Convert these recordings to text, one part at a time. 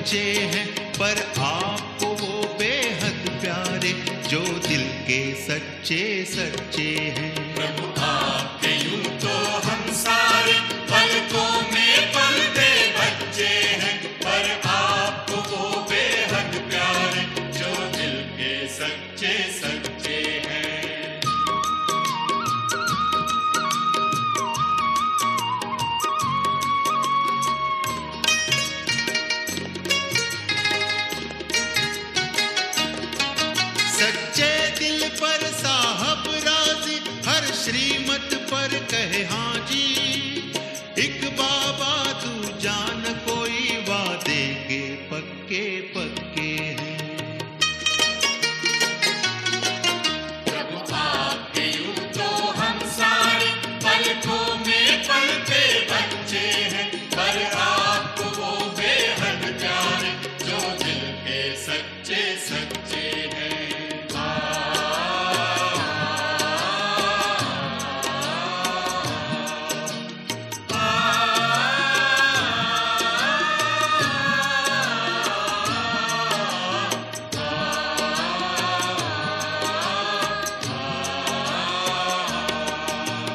बच्चे हैं, पर आपको वो बेहद प्यारे जो दिल के सच्चे सच्चे हैं। प्रभु आपके यूं तो हम सारे पलकों में पलते बच्चे हैं, पर आपको वो बेहद प्यारे जो दिल के सच्चे सच्चे हैं। सच्चे दिल पर साहब राजी, हर श्रीमत पर कहे हाँ जी। एक बाबा तू जान कोई वादे के पक्के पक्के हैं। प्रभु आपके यूं तो हम सारे पलकों में पलते बच्चे हैं, पर आपको वो बेहद प्यारे जो दिल के सच्चे सच्चे हैं।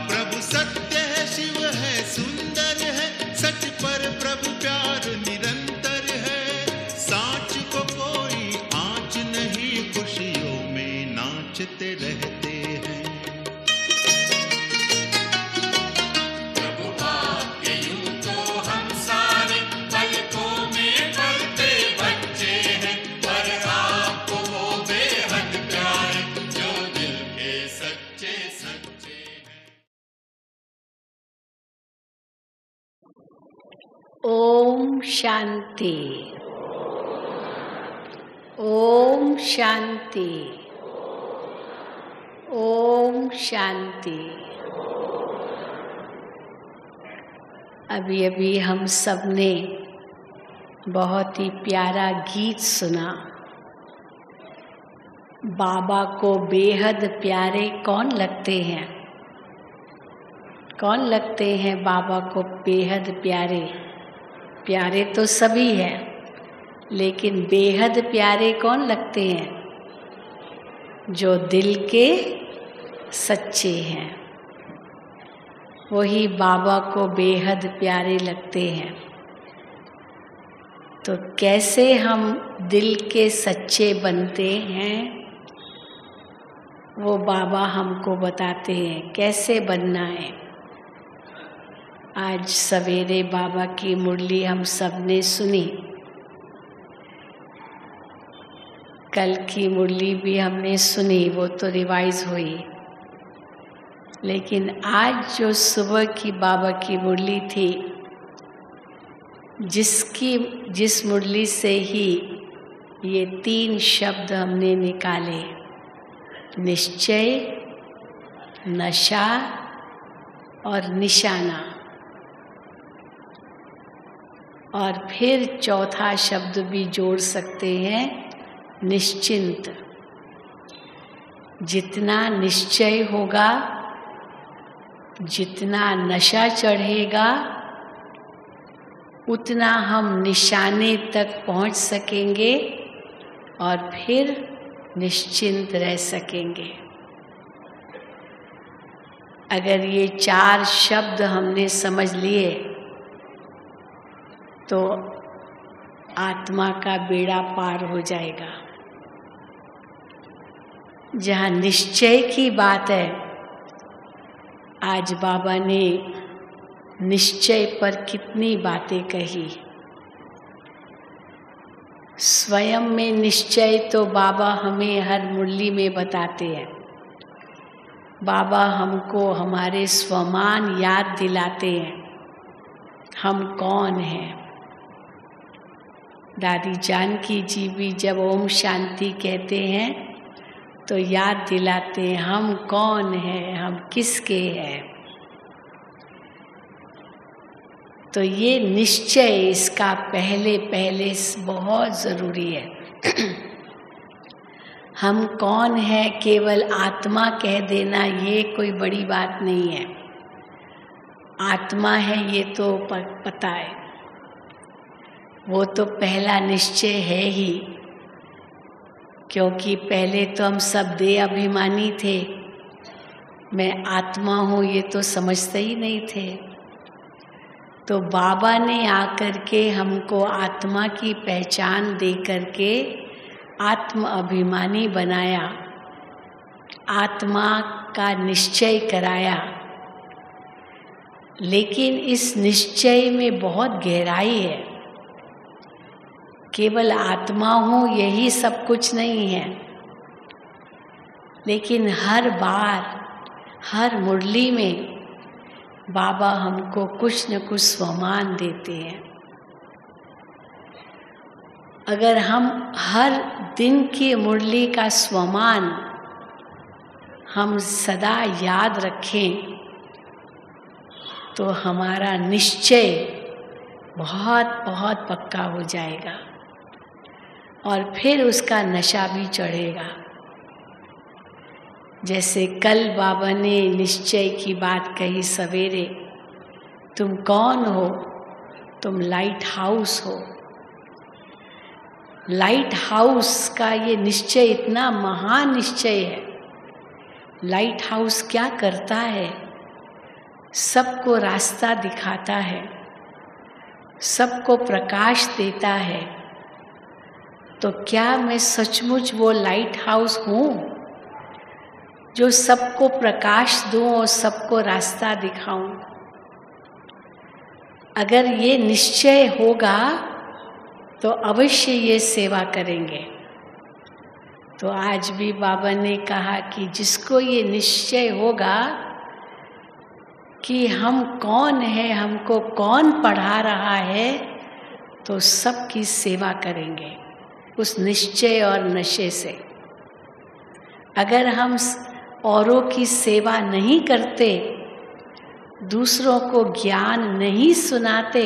प्रभु सत्य है, शिव है, सुंदर है, सच पर प्रभु प्यार निरंतर है। सांच को कोई आँच नहीं, खुशियों में नाचते रहते हैं। प्रभु आपके यूं तो हम सारे पलकों में पलते बच्चे हैं, पर आपको वो बेहद प्यारे जो दिल के सच्चे सच्चे हैं। ओम शांति। ओम शांति। ओम शांति। अभी अभी हम सब ने बहुत ही प्यारा गीत सुना। बाबा को बेहद प्यारे कौन लगते हैं? कौन लगते हैं बाबा को बेहद प्यारे? प्यारे तो सभी हैं, लेकिन बेहद प्यारे कौन लगते हैं? जो दिल के सच्चे हैं, वही बाबा को बेहद प्यारे लगते हैं। तो कैसे हम दिल के सच्चे बनते हैं, वो बाबा हमको बताते हैं कैसे बनना है। आज सवेरे बाबा की मुरली हम सब ने सुनी। कल की मुरली भी हमने सुनी, वो तो रिवाइज हुई। लेकिन आज जो सुबह की बाबा की मुरली थी, जिस मुरली से ही ये 3 शब्द हमने निकाले, निश्चय, नशा और निशाना, और फिर चौथा शब्द भी जोड़ सकते हैं, निश्चिंत। जितना निश्चय होगा, जितना नशा चढ़ेगा, उतना हम निशाने तक पहुंच सकेंगे और फिर निश्चिंत रह सकेंगे। अगर ये 4 शब्द हमने समझ लिए तो आत्मा का बेड़ा पार हो जाएगा। जहाँ निश्चय की बात है, आज बाबा ने निश्चय पर कितनी बातें कही। स्वयं में निश्चय तो बाबा हमें हर मुरली में बताते हैं। बाबा हमको हमारे स्वमान याद दिलाते हैं, हम कौन हैं। दादी जानकी जी भी जब ओम शांति कहते हैं तो याद दिलाते हैं हम कौन हैं, हम किसके हैं। तो ये निश्चय इसका पहले बहुत ज़रूरी है। हम कौन हैं केवल आत्मा कह देना ये कोई बड़ी बात नहीं है। आत्मा है ये तो पता है, वो तो पहला निश्चय है ही, क्योंकि पहले तो हम सब देह अभिमानी थे। मैं आत्मा हूँ ये तो समझते ही नहीं थे। तो बाबा ने आकर के हमको आत्मा की पहचान दे करके आत्म अभिमानी बनाया, आत्मा का निश्चय कराया। लेकिन इस निश्चय में बहुत गहराई है। केवल आत्मा हूँ यही सब कुछ नहीं है, लेकिन हर बार हर मुरली में बाबा हमको कुछ न कुछ स्वमान देते हैं। अगर हम हर दिन की मुरली का स्वमान हम सदा याद रखें तो हमारा निश्चय बहुत बहुत पक्का हो जाएगा और फिर उसका नशा भी चढ़ेगा। जैसे कल बाबा ने निश्चय की बात कही सवेरे, तुम कौन हो? तुम लाइट हाउस हो। लाइट हाउस का ये निश्चय इतना महान निश्चय है। लाइट हाउस क्या करता है? सबको रास्ता दिखाता है, सबको प्रकाश देता है। तो क्या मैं सचमुच वो लाइट हाउस हूँ जो सबको प्रकाश दूँ और सबको रास्ता दिखाऊं? अगर ये निश्चय होगा तो अवश्य ये सेवा करेंगे। तो आज भी बाबा ने कहा कि जिसको ये निश्चय होगा कि हम कौन है, हमको कौन पढ़ा रहा है, तो सबकी सेवा करेंगे उस निश्चय और नशे से। अगर हम औरों की सेवा नहीं करते, दूसरों को ज्ञान नहीं सुनाते,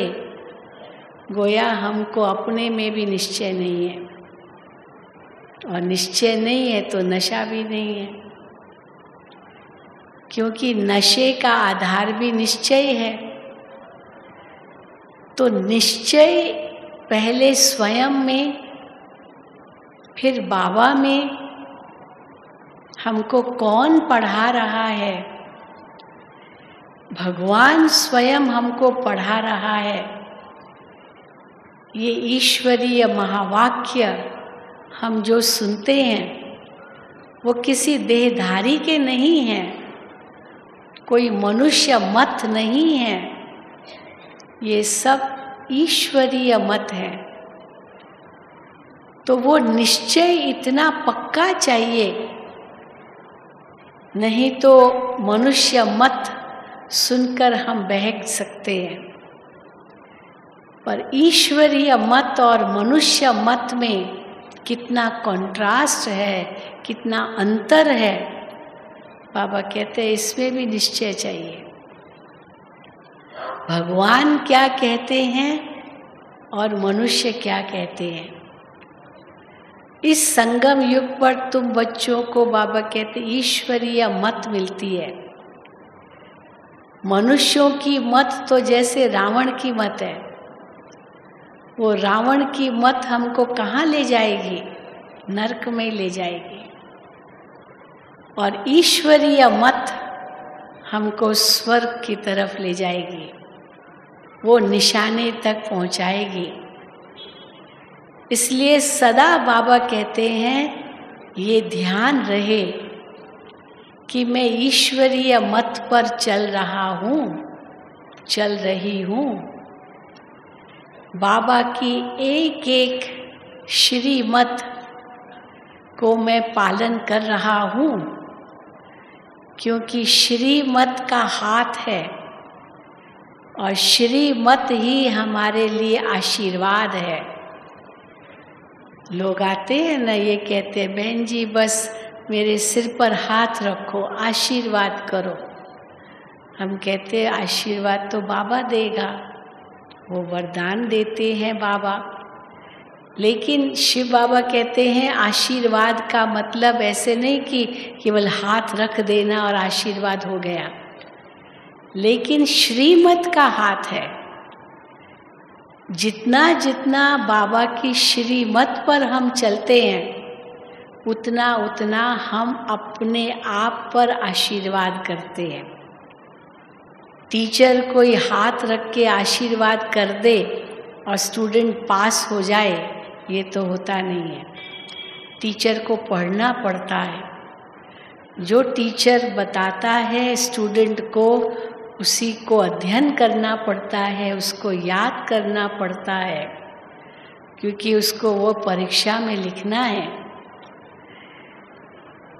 गोया हमको अपने में भी निश्चय नहीं है, और निश्चय नहीं है तो नशा भी नहीं है, क्योंकि नशे का आधार भी निश्चय है। तो निश्चय पहले स्वयं में, फिर बाबा में। हमको कौन पढ़ा रहा है? भगवान स्वयं हमको पढ़ा रहा है। ये ईश्वरीय महावाक्य हम जो सुनते हैं वो किसी देहधारी के नहीं हैं, कोई मनुष्य मत नहीं है, ये सब ईश्वरीय मत है। तो वो निश्चय इतना पक्का चाहिए, नहीं तो मनुष्य मत सुनकर हम बहक सकते हैं। पर ईश्वरीय मत और मनुष्य मत में कितना कंट्रास्ट है, कितना अंतर है। बाबा कहते हैं इसमें भी निश्चय चाहिए। भगवान क्या कहते हैं और मनुष्य क्या कहते हैं। इस संगम युग पर तुम बच्चों को बाबा कहते ईश्वरीय मत मिलती है। मनुष्यों की मत तो जैसे रावण की मत है, वो रावण की मत हमको कहाँ ले जाएगी? नरक में ले जाएगी। और ईश्वरीय मत हमको स्वर्ग की तरफ ले जाएगी, वो निशाने तक पहुँचाएगी। इसलिए सदा बाबा कहते हैं ये ध्यान रहे कि मैं ईश्वरीय मत पर चल रहा हूँ, चल रही हूँ। बाबा की एक एक श्रीमत को मैं पालन कर रहा हूँ, क्योंकि श्रीमत का हाथ है और श्रीमत ही हमारे लिए आशीर्वाद है। लोग आते हैं ना, ये कहते हैं बहन जी बस मेरे सिर पर हाथ रखो, आशीर्वाद करो। हम कहते हैं आशीर्वाद तो बाबा देगा, वो वरदान देते हैं बाबा। लेकिन शिव बाबा कहते हैं आशीर्वाद का मतलब ऐसे नहीं कि केवल हाथ रख देना और आशीर्वाद हो गया, लेकिन श्रीमत का हाथ है। जितना जितना बाबा की श्रीमत पर हम चलते हैं उतना उतना हम अपने आप पर आशीर्वाद करते हैं। टीचर कोई हाथ रख के आशीर्वाद कर दे और स्टूडेंट पास हो जाए, ये तो होता नहीं है। टीचर को पढ़ना पड़ता है। जो टीचर बताता है स्टूडेंट को, उसी को अध्ययन करना पड़ता है, उसको याद करना पड़ता है, क्योंकि उसको वो परीक्षा में लिखना है।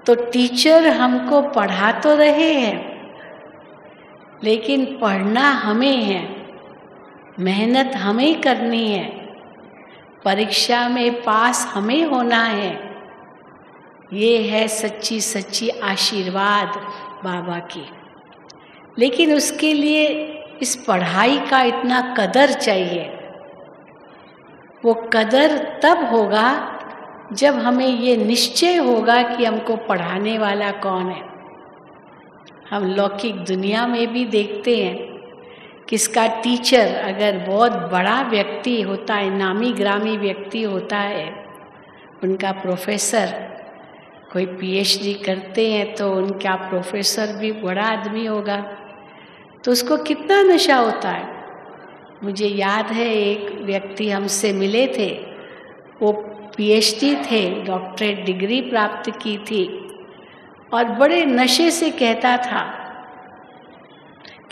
तो टीचर हमको पढ़ा तो रहे हैं, लेकिन पढ़ना हमें है, मेहनत हमें करनी है, परीक्षा में पास हमें होना है। ये है सच्ची सच्ची आशीर्वाद बाबा की। लेकिन उसके लिए इस पढ़ाई का इतना कदर चाहिए। वो कदर तब होगा जब हमें ये निश्चय होगा कि हमको पढ़ाने वाला कौन है। हम लौकिक दुनिया में भी देखते हैं किसका टीचर अगर बहुत बड़ा व्यक्ति होता है, नामी ग्रामी व्यक्ति होता है, उनका प्रोफेसर कोई पीएचडी करते हैं तो उनका प्रोफेसर भी बड़ा आदमी होगा, तो उसको कितना नशा होता है। मुझे याद है एक व्यक्ति हमसे मिले थे, वो पीएचडी थे, डॉक्टरेट डिग्री प्राप्त की थी, और बड़े नशे से कहता था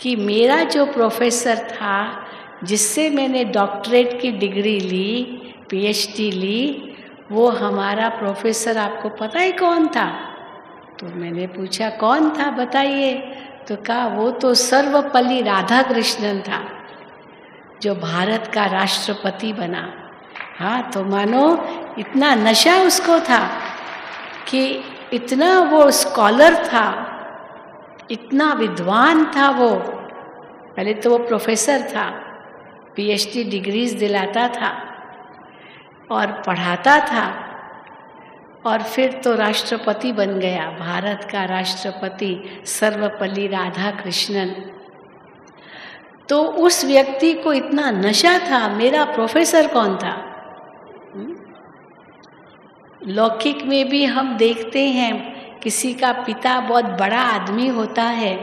कि मेरा जो प्रोफेसर था जिससे मैंने डॉक्टरेट की डिग्री ली, पीएचडी ली, वो हमारा प्रोफेसर आपको पता है कौन था? तो मैंने पूछा कौन था बताइए, तो कहा वो तो सर्वपल्ली राधाकृष्णन था जो भारत का राष्ट्रपति बना। हाँ, तो मानो इतना नशा उसको था कि इतना वो स्कॉलर था, इतना विद्वान था वो। पहले तो वो प्रोफेसर था, पीएचडी डिग्रीज दिलाता था और पढ़ाता था, और फिर तो राष्ट्रपति बन गया, भारत का राष्ट्रपति सर्वपल्ली राधाकृष्णन। तो उस व्यक्ति को इतना नशा था, मेरा प्रोफेसर कौन था? लौकिक में भी हम देखते हैं किसी का पिता बहुत बड़ा आदमी होता है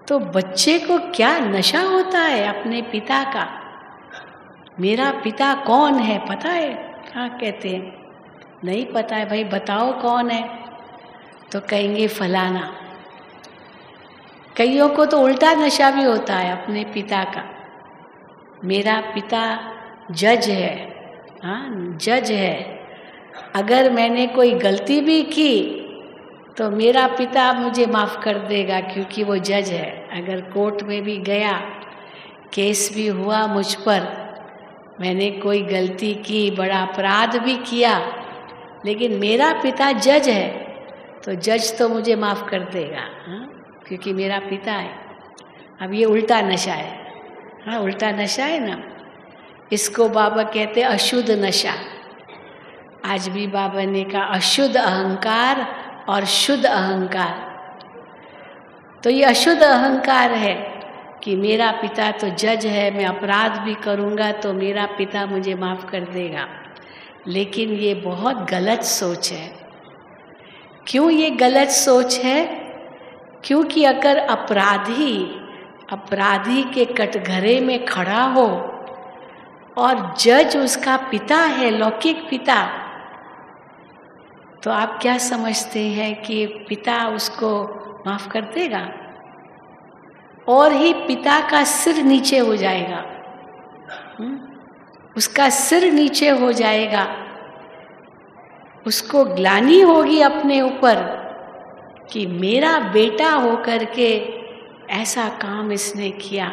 तो बच्चे को क्या नशा होता है अपने पिता का। मेरा पिता कौन है पता है? हाँ, कहते हैं नहीं पता है। भाई बताओ कौन है? तो कहेंगे फलाना। कईयों को तो उल्टा नशा भी होता है अपने पिता का। मेरा पिता जज है, हाँ जज है, अगर मैंने कोई गलती भी की तो मेरा पिता मुझे माफ़ कर देगा क्योंकि वो जज है। अगर कोर्ट में भी गया, केस भी हुआ मुझ पर, मैंने कोई गलती की, बड़ा अपराध भी किया, लेकिन मेरा पिता जज है तो जज तो मुझे माफ़ कर देगा, हाँ क्योंकि मेरा पिता है। अब ये उल्टा नशा है, हाँ उल्टा नशा है ना, इसको बाबा कहते हैं अशुद्ध नशा। आज भी बाबा ने कहा अशुद्ध अहंकार और शुद्ध अहंकार। तो ये अशुद्ध अहंकार है कि मेरा पिता तो जज है, मैं अपराध भी करूँगा तो मेरा पिता मुझे माफ़ कर देगा। लेकिन ये बहुत गलत सोच है। क्यों ये गलत सोच है? क्योंकि अगर अपराधी के कटघरे में खड़ा हो और जज उसका पिता है, लौकिक पिता, तो आप क्या समझते हैं कि पिता उसको माफ़ कर देगा? और ही पिता का सिर नीचे हो जाएगा, उसका सिर नीचे हो जाएगा, उसको ग्लानि होगी अपने ऊपर कि मेरा बेटा होकर के ऐसा काम इसने किया।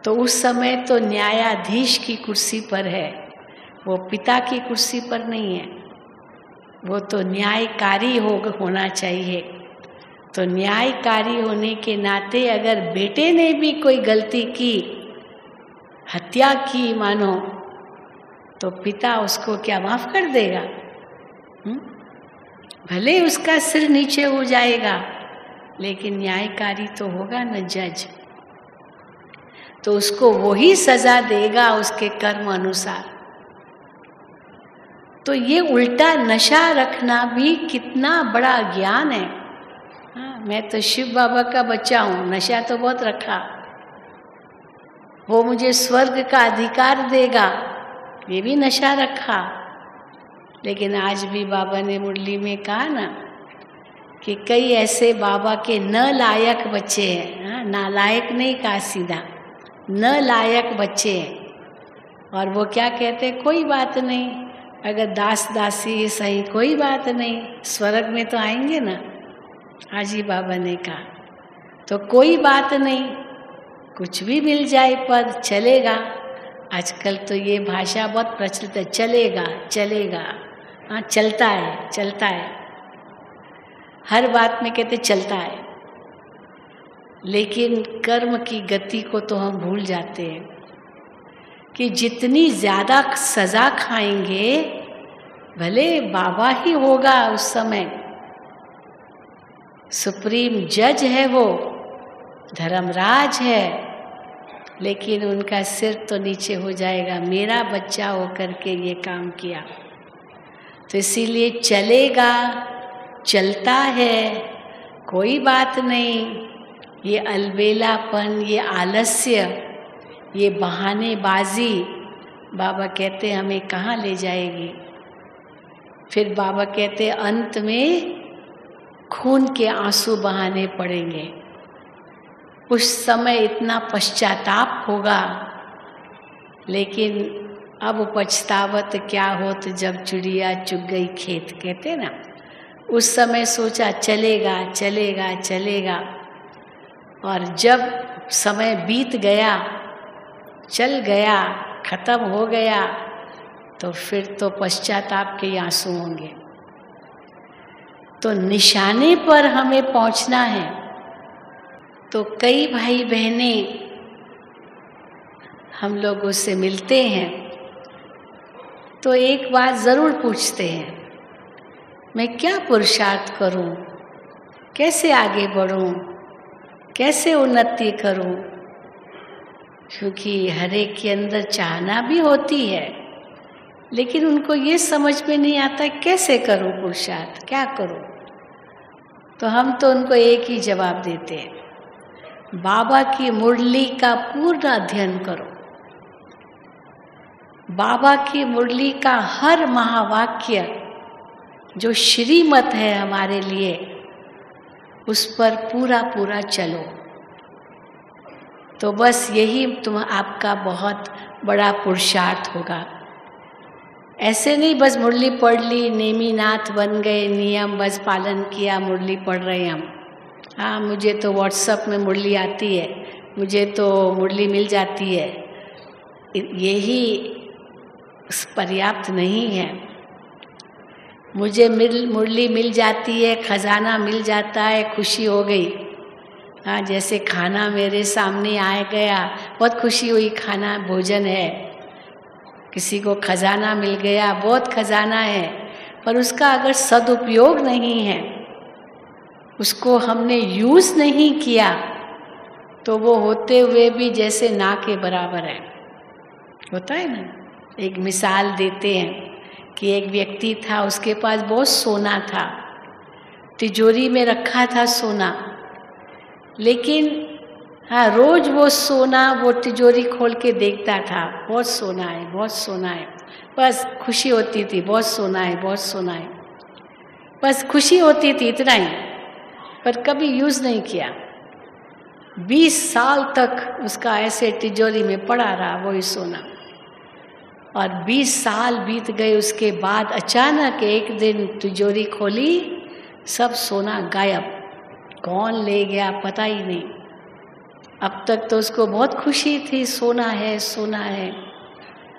तो उस समय तो न्यायाधीश की कुर्सी पर है, वो पिता की कुर्सी पर नहीं है, वो तो न्यायकारी होना चाहिए। तो न्यायकारी होने के नाते अगर बेटे ने भी कोई गलती की, हत्या की मानो, तो पिता उसको क्या माफ़ कर देगा? भले उसका सिर नीचे हो जाएगा, लेकिन न्यायकारी तो होगा न जज। तो उसको वही सजा देगा उसके कर्म अनुसार। तो ये उल्टा नशा रखना भी कितना बड़ा ज्ञान है। हाँ, मैं तो शिव बाबा का बच्चा हूँ, नशा तो बहुत रखा, वो मुझे स्वर्ग का अधिकार देगा, ये भी नशा रखा। लेकिन आज भी बाबा ने मुरली में कहा ना कि कई ऐसे बाबा के न लायक बच्चे हैं। हाँ, नालायक नहीं कहा, सीधा न लायक बच्चे हैं। और वो क्या कहते हैं, कोई बात नहीं, अगर दास दासी सही कोई बात नहीं, स्वर्ग में तो आएंगे ना। आज ही बाबा ने कहा तो कोई बात नहीं, कुछ भी मिल जाए पर चलेगा। आजकल तो ये भाषा बहुत प्रचलित है, चलेगा चलेगा। हाँ, चलता है चलता है, हर बात में कहते चलता है। लेकिन कर्म की गति को तो हम भूल जाते हैं कि जितनी ज़्यादा सज़ा खाएंगे, भले बाबा ही होगा उस समय, सुप्रीम जज है वो, धर्मराज है, लेकिन उनका सिर तो नीचे हो जाएगा, मेरा बच्चा होकर के ये काम किया। तो इसीलिए चलेगा, चलता है, कोई बात नहीं। ये अलबेलापन, ये आलस्य, ये बहानेबाजी बाबा कहते हमें कहाँ ले जाएगी। फिर बाबा कहते अंत में खून के आंसू बहाने पड़ेंगे। उस समय इतना पश्चाताप होगा, लेकिन अब पछतावत क्या होत जब चिड़िया चुग गई खेत, कहते ना। उस समय सोचा चलेगा चलेगा चलेगा, और जब समय बीत गया, चल गया, खत्म हो गया, तो फिर तो पश्चाताप के आंसू होंगे। तो निशाने पर हमें पहुंचना है। तो कई भाई बहनें हम लोगों से मिलते हैं तो एक बात ज़रूर पूछते हैं, मैं क्या पुरुषार्थ करूं, कैसे आगे बढ़ूं, कैसे उन्नति करूं। क्योंकि हर एक के अंदर चाहना भी होती है, लेकिन उनको ये समझ में नहीं आता कैसे करूं पुरुषार्थ, क्या करूं। तो हम तो उनको एक ही जवाब देते हैं, बाबा की मुरली का पूर्ण अध्ययन करो। बाबा की मुरली का हर महावाक्य जो श्रीमत है हमारे लिए, उस पर पूरा पूरा चलो। तो बस यही आपका बहुत बड़ा पुरुषार्थ होगा। ऐसे नहीं बस मुरली पढ़ ली, नेमीनाथ बन गए, नियम बस पालन किया, मुरली पढ़ रहे हम। हाँ, मुझे तो व्हाट्सएप में मुरली आती है, मुझे तो मुरली मिल जाती है, यही पर्याप्त नहीं है। मुझे मुरली मिल जाती है, खजाना मिल जाता है, खुशी हो गई। हाँ, जैसे खाना मेरे सामने आ गया, बहुत खुशी हुई, खाना भोजन है। किसी को खजाना मिल गया, बहुत खजाना है, पर उसका अगर सदुपयोग नहीं है, उसको हमने यूज़ नहीं किया, तो वो होते हुए भी जैसे ना के बराबर है। होता है ना, एक मिसाल देते हैं कि एक व्यक्ति था, उसके पास बहुत सोना था, तिजोरी में रखा था सोना, लेकिन हाँ, रोज वो सोना वो तिजोरी खोल के देखता था, बहुत सोना है, बहुत सोना है, बस खुशी होती थी, बहुत सोना है, बहुत सोना है, बस खुशी होती थी, इतना ही, पर कभी यूज़ नहीं किया। 20 साल तक उसका ऐसे तिजोरी में पड़ा रहा वही सोना, और 20 साल बीत गए। उसके बाद अचानक एक दिन तिजोरी खोली, सब सोना गायब, कौन ले गया पता ही नहीं। अब तक तो उसको बहुत खुशी थी, सोना है सोना है,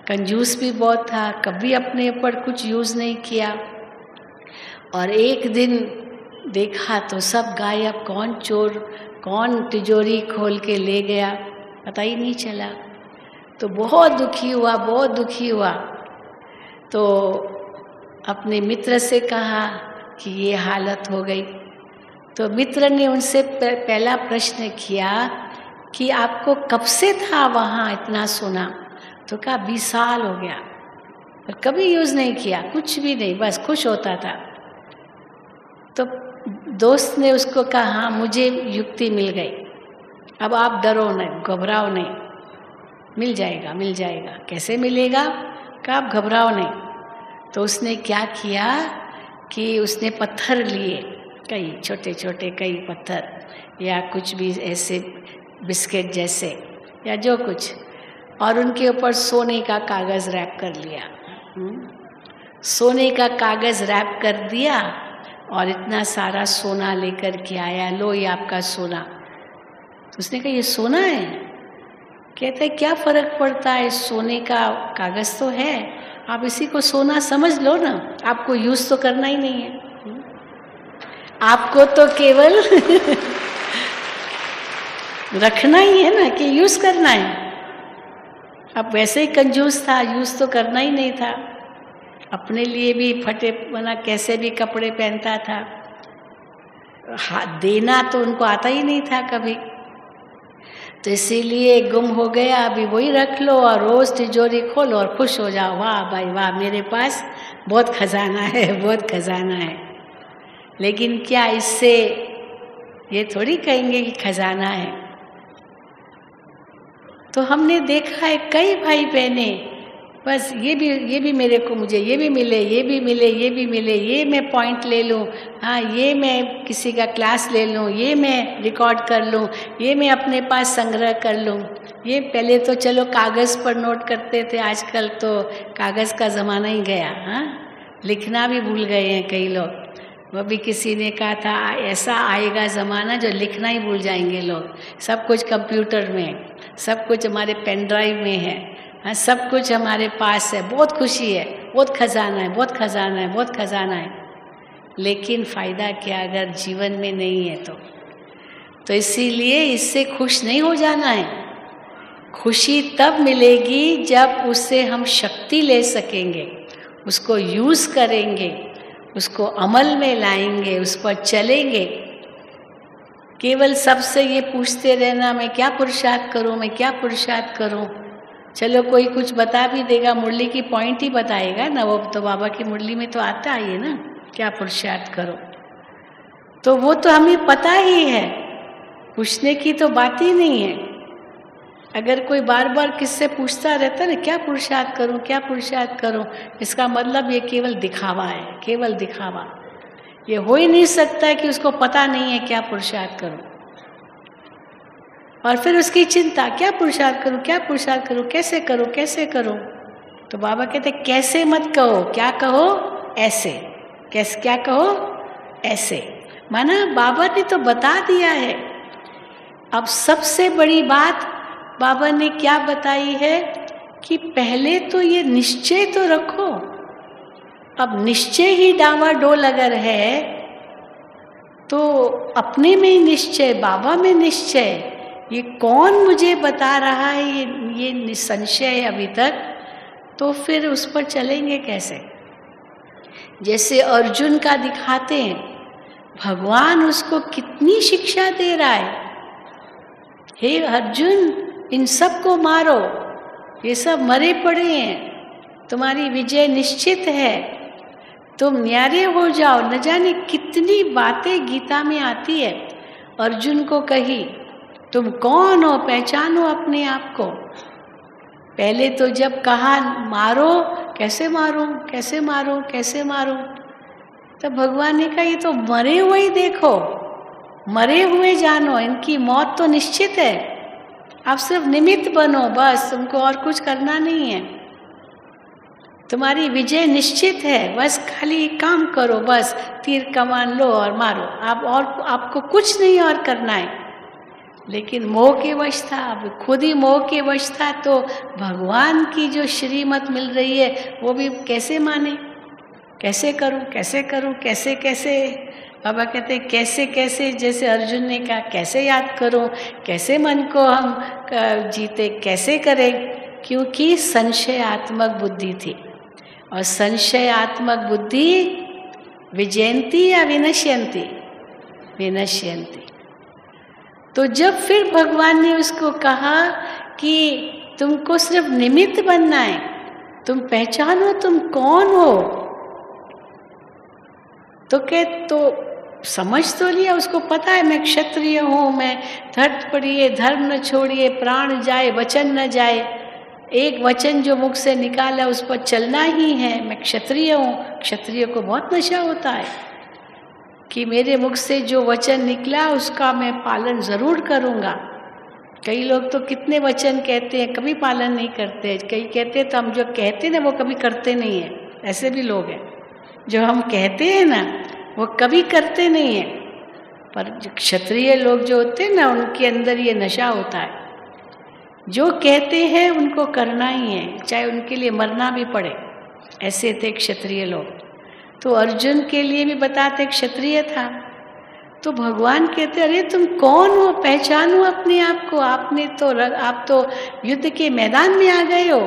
कंजूस भी बहुत था, कभी अपने ऊपर कुछ यूज़ नहीं किया। और एक दिन देखा तो सब गायब, कौन चोर, कौन तिजोरी खोल के ले गया, पता ही नहीं चला। तो बहुत दुखी हुआ, बहुत दुखी हुआ। तो अपने मित्र से कहा कि ये हालत हो गई। तो मित्र ने उनसे पहला प्रश्न किया कि आपको कब से था वहाँ इतना सोना? तो कहा 20 साल हो गया, पर कभी यूज़ नहीं किया, कुछ भी नहीं, बस खुश होता था। तो दोस्त ने उसको कहा हाँ मुझे युक्ति मिल गई, अब आप डरो नहीं, घबराओ नहीं, मिल जाएगा मिल जाएगा। कैसे मिलेगा? कहा आप घबराओ नहीं। तो उसने क्या किया कि उसने पत्थर लिए, कई छोटे छोटे कई पत्थर या कुछ भी ऐसे बिस्किट जैसे या जो कुछ, और उनके ऊपर सोने का कागज़ रैप कर लिया। सोने का कागज़ रैप कर दिया और इतना सारा सोना लेकर के आया, लो ये आपका सोना। तो उसने कहा ये सोना है? कहते हैं क्या फ़र्क पड़ता है, सोने का कागज़ तो है, आप इसी को सोना समझ लो ना, आपको यूज़ तो करना ही नहीं है, आपको तो केवल रखना ही है ना कि यूज़ करना है। अब वैसे ही कंजूस था, यूज़ तो करना ही नहीं था, अपने लिए भी फटे बना कैसे भी कपड़े पहनता था, देना तो उनको आता ही नहीं था कभी, तो इसीलिए गुम हो गया। अभी वही रख लो और रोज़ तिजोरी खोलो और खुश हो जाओ, वाह भाई वाह मेरे पास बहुत खजाना है, बहुत खजाना है। लेकिन क्या इससे ये थोड़ी कहेंगे कि खजाना है? तो हमने देखा है कई भाई बहने बस ये भी मेरे को, मुझे ये भी मिले, ये भी मिले, ये भी मिले, ये मैं पॉइंट ले लूँ, हाँ ये मैं किसी का क्लास ले लूँ, ये मैं रिकॉर्ड कर लूँ, ये मैं अपने पास संग्रह कर लूँ। ये पहले तो चलो कागज़ पर नोट करते थे, आजकल तो कागज़ का ज़माना ही गया, हाँ लिखना भी भूल गए हैं कई लोग। वो भी किसी ने कहा था ऐसा आएगा ज़माना जो लिखना ही भूल जाएंगे लोग, सब कुछ कंप्यूटर में, सब कुछ हमारे पेन ड्राइव में है, हाँ सब कुछ हमारे पास है, बहुत खुशी है, बहुत खजाना है, बहुत खजाना है, बहुत खजाना है। लेकिन फ़ायदा क्या अगर जीवन में नहीं है तो इसीलिए इससे खुश नहीं हो जाना है। खुशी तब मिलेगी जब उससे हम शक्ति ले सकेंगे, उसको यूज़ करेंगे, उसको अमल में लाएंगे, उस पर चलेंगे। केवल सबसे ये पूछते रहना मैं क्या पुरुषार्थ करूं, मैं क्या पुरुषार्थ करूं, चलो कोई कुछ बता भी देगा, मुरली की पॉइंट ही बताएगा ना, वो तो बाबा की मुरली में तो आता है ना क्या पुरुषार्थ करो, तो वो तो हमें पता ही है, पूछने की तो बात ही नहीं है। अगर कोई बार बार किससे पूछता रहता ना क्या पुरुषार्थ करूं, क्या पुरुषार्थ करूं, इसका मतलब ये केवल दिखावा है, केवल दिखावा। ये हो ही नहीं सकता है कि उसको पता नहीं है क्या पुरुषार्थ करूं। और फिर उसकी चिंता क्या पुरुषार्थ करूं, क्या पुरुषार्थ करूं, कैसे करूं, कैसे करूं। तो बाबा कहते कैसे मत कहो, क्या कहो ऐसे, कैसे क्या कहो ऐसे। माना बाबा ने तो बता दिया है। अब सबसे बड़ी बात बाबा ने क्या बताई है कि पहले तो ये निश्चय तो रखो। अब निश्चय ही डावाडोल अगर है तो अपने में ही निश्चय, बाबा में निश्चय, ये कौन मुझे बता रहा है, ये निसंशय है अभी तक, तो फिर उस पर चलेंगे कैसे। जैसे अर्जुन का दिखाते हैं, भगवान उसको कितनी शिक्षा दे रहा है, हे अर्जुन इन सब को मारो, ये सब मरे पड़े हैं, तुम्हारी विजय निश्चित है, तुम न्यारे हो जाओ। न जाने कितनी बातें गीता में आती है। अर्जुन को कही तुम कौन हो, पहचानो अपने आप को। पहले तो जब कहा मारो, कैसे मारूं, कैसे मारूं, कैसे मारूं, तब भगवान ने कहा ये तो मरे हुए ही देखो, मरे हुए जानो, इनकी मौत तो निश्चित है, आप सिर्फ निमित्त बनो बस, तुमको और कुछ करना नहीं है, तुम्हारी विजय निश्चित है, बस खाली काम करो, बस तीर कमान लो और मारो, आप और आपको कुछ नहीं और करना है। लेकिन मोह के वश था, अब खुद ही मोह के वश था, तो भगवान की जो श्रीमत मिल रही है वो भी कैसे माने, कैसे करूं, कैसे करूं, कैसे कैसे। बाबा कहते हैं कैसे कैसे, जैसे अर्जुन ने कहा कैसे याद करूं, कैसे मन को हम जीते, कैसे करें, क्योंकि संशयात्मक बुद्धि थी। और संशयात्मक बुद्धि विजयंती या विनश्यंती, विनश्यंती। तो जब फिर भगवान ने उसको कहा कि तुमको सिर्फ निमित्त बनना है, तुम पहचानो तुम कौन हो, तो समझ तो लिया, उसको पता है मैं क्षत्रिय हूँ, मैं धर्त पड़िए धर्म न छोड़िए प्राण जाए वचन न जाए, एक वचन जो मुख से निकाला उस पर चलना ही है, मैं क्षत्रिय हूँ। क्षत्रिय को बहुत नशा होता है कि मेरे मुख से जो वचन निकला उसका मैं पालन जरूर करूँगा। कई लोग तो कितने वचन कहते हैं कभी पालन नहीं करते, कई कहते हैं तो हम जो कहते हैं ना वो कभी करते नहीं है। ऐसे भी लोग हैं जो हम कहते हैं ना वो कभी करते नहीं है, पर क्षत्रिय लोग जो होते हैं ना उनके अंदर ये नशा होता है, जो कहते हैं उनको करना ही है, चाहे उनके लिए मरना भी पड़े। ऐसे थे क्षत्रिय लोग। तो अर्जुन के लिए भी बताते क्षत्रिय था। तो भगवान कहते अरे तुम कौन हो, पहचानो अपने आप को। आप तो युद्ध के मैदान में आ गए हो,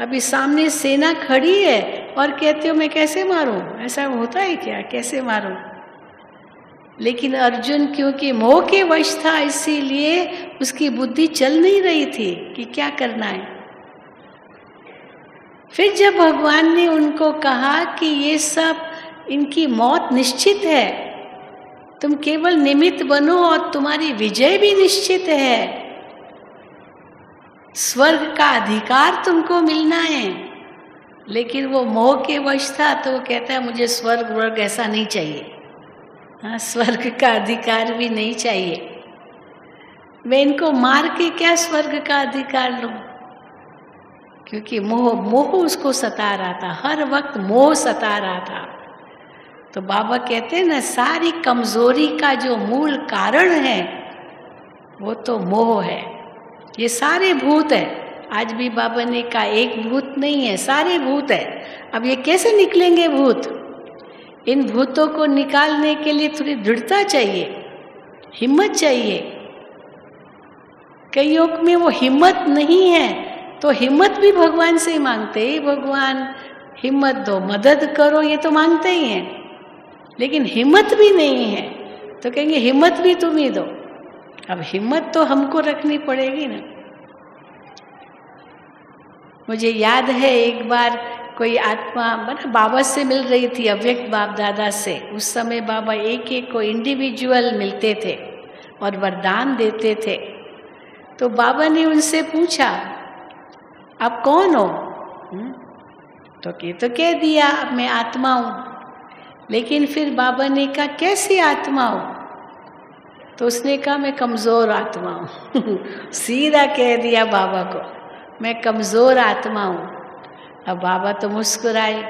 अभी सामने सेना खड़ी है और कहते हो मैं कैसे मारूं। ऐसा होता है क्या, कैसे मारूं? लेकिन अर्जुन क्योंकि मोह के वश था इसीलिए उसकी बुद्धि चल नहीं रही थी कि क्या करना है। फिर जब भगवान ने उनको कहा कि ये सब इनकी मौत निश्चित है, तुम केवल निमित्त बनो और तुम्हारी विजय भी निश्चित है, स्वर्ग का अधिकार तुमको मिलना है। लेकिन वो मोह के वश था तो वो कहता है मुझे स्वर्ग वर्ग ऐसा नहीं चाहिए, हाँ स्वर्ग का अधिकार भी नहीं चाहिए, मैं इनको मार के क्या स्वर्ग का अधिकार लूं। क्योंकि मोह उसको सता रहा था, हर वक्त मोह सता रहा था। तो बाबा कहते हैं ना सारी कमजोरी का जो मूल कारण है वो तो मोह है। ये सारे भूत है, आज भी बाबा ने कहा एक भूत नहीं है, सारे भूत है। अब ये कैसे निकलेंगे भूत? इन भूतों को निकालने के लिए थोड़ी दृढ़ता चाहिए, हिम्मत चाहिए। कईयों में वो हिम्मत नहीं है तो हिम्मत भी भगवान से ही मांगते हैं, भगवान हिम्मत दो, मदद करो, ये तो मांगते ही हैं। लेकिन हिम्मत भी नहीं है तो कहेंगे हिम्मत भी तुम ही दो। अब हिम्मत तो हमको रखनी पड़ेगी ना। मुझे याद है एक बार कोई आत्मा बाबा से मिल रही थी, अव्यक्त बाप दादा से। उस समय बाबा एक एक को इंडिविजुअल मिलते थे और वरदान देते थे। तो बाबा ने उनसे पूछा आप कौन हो? तो कह दिया अब मैं आत्मा हूँ। लेकिन फिर बाबा ने कहा कैसी आत्मा हो? तो उसने कहा मैं कमज़ोर आत्मा हूँ। सीधा कह दिया बाबा को मैं कमज़ोर आत्मा हूँ। अब बाबा तो मुस्कुराए,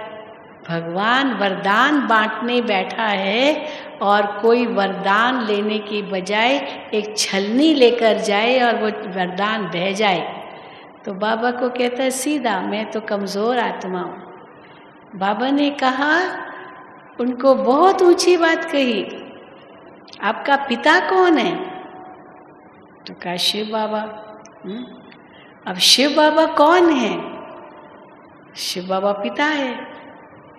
भगवान वरदान बांटने बैठा है और कोई वरदान लेने की बजाय एक छलनी लेकर जाए और वो वरदान बह जाए। तो बाबा को कहता है सीधा मैं तो कमज़ोर आत्मा हूँ। बाबा ने कहा, उनको बहुत ऊंची बात कही, आपका पिता कौन है? तो कहा शिव बाबा। अब शिव बाबा कौन है? शिव बाबा पिता है।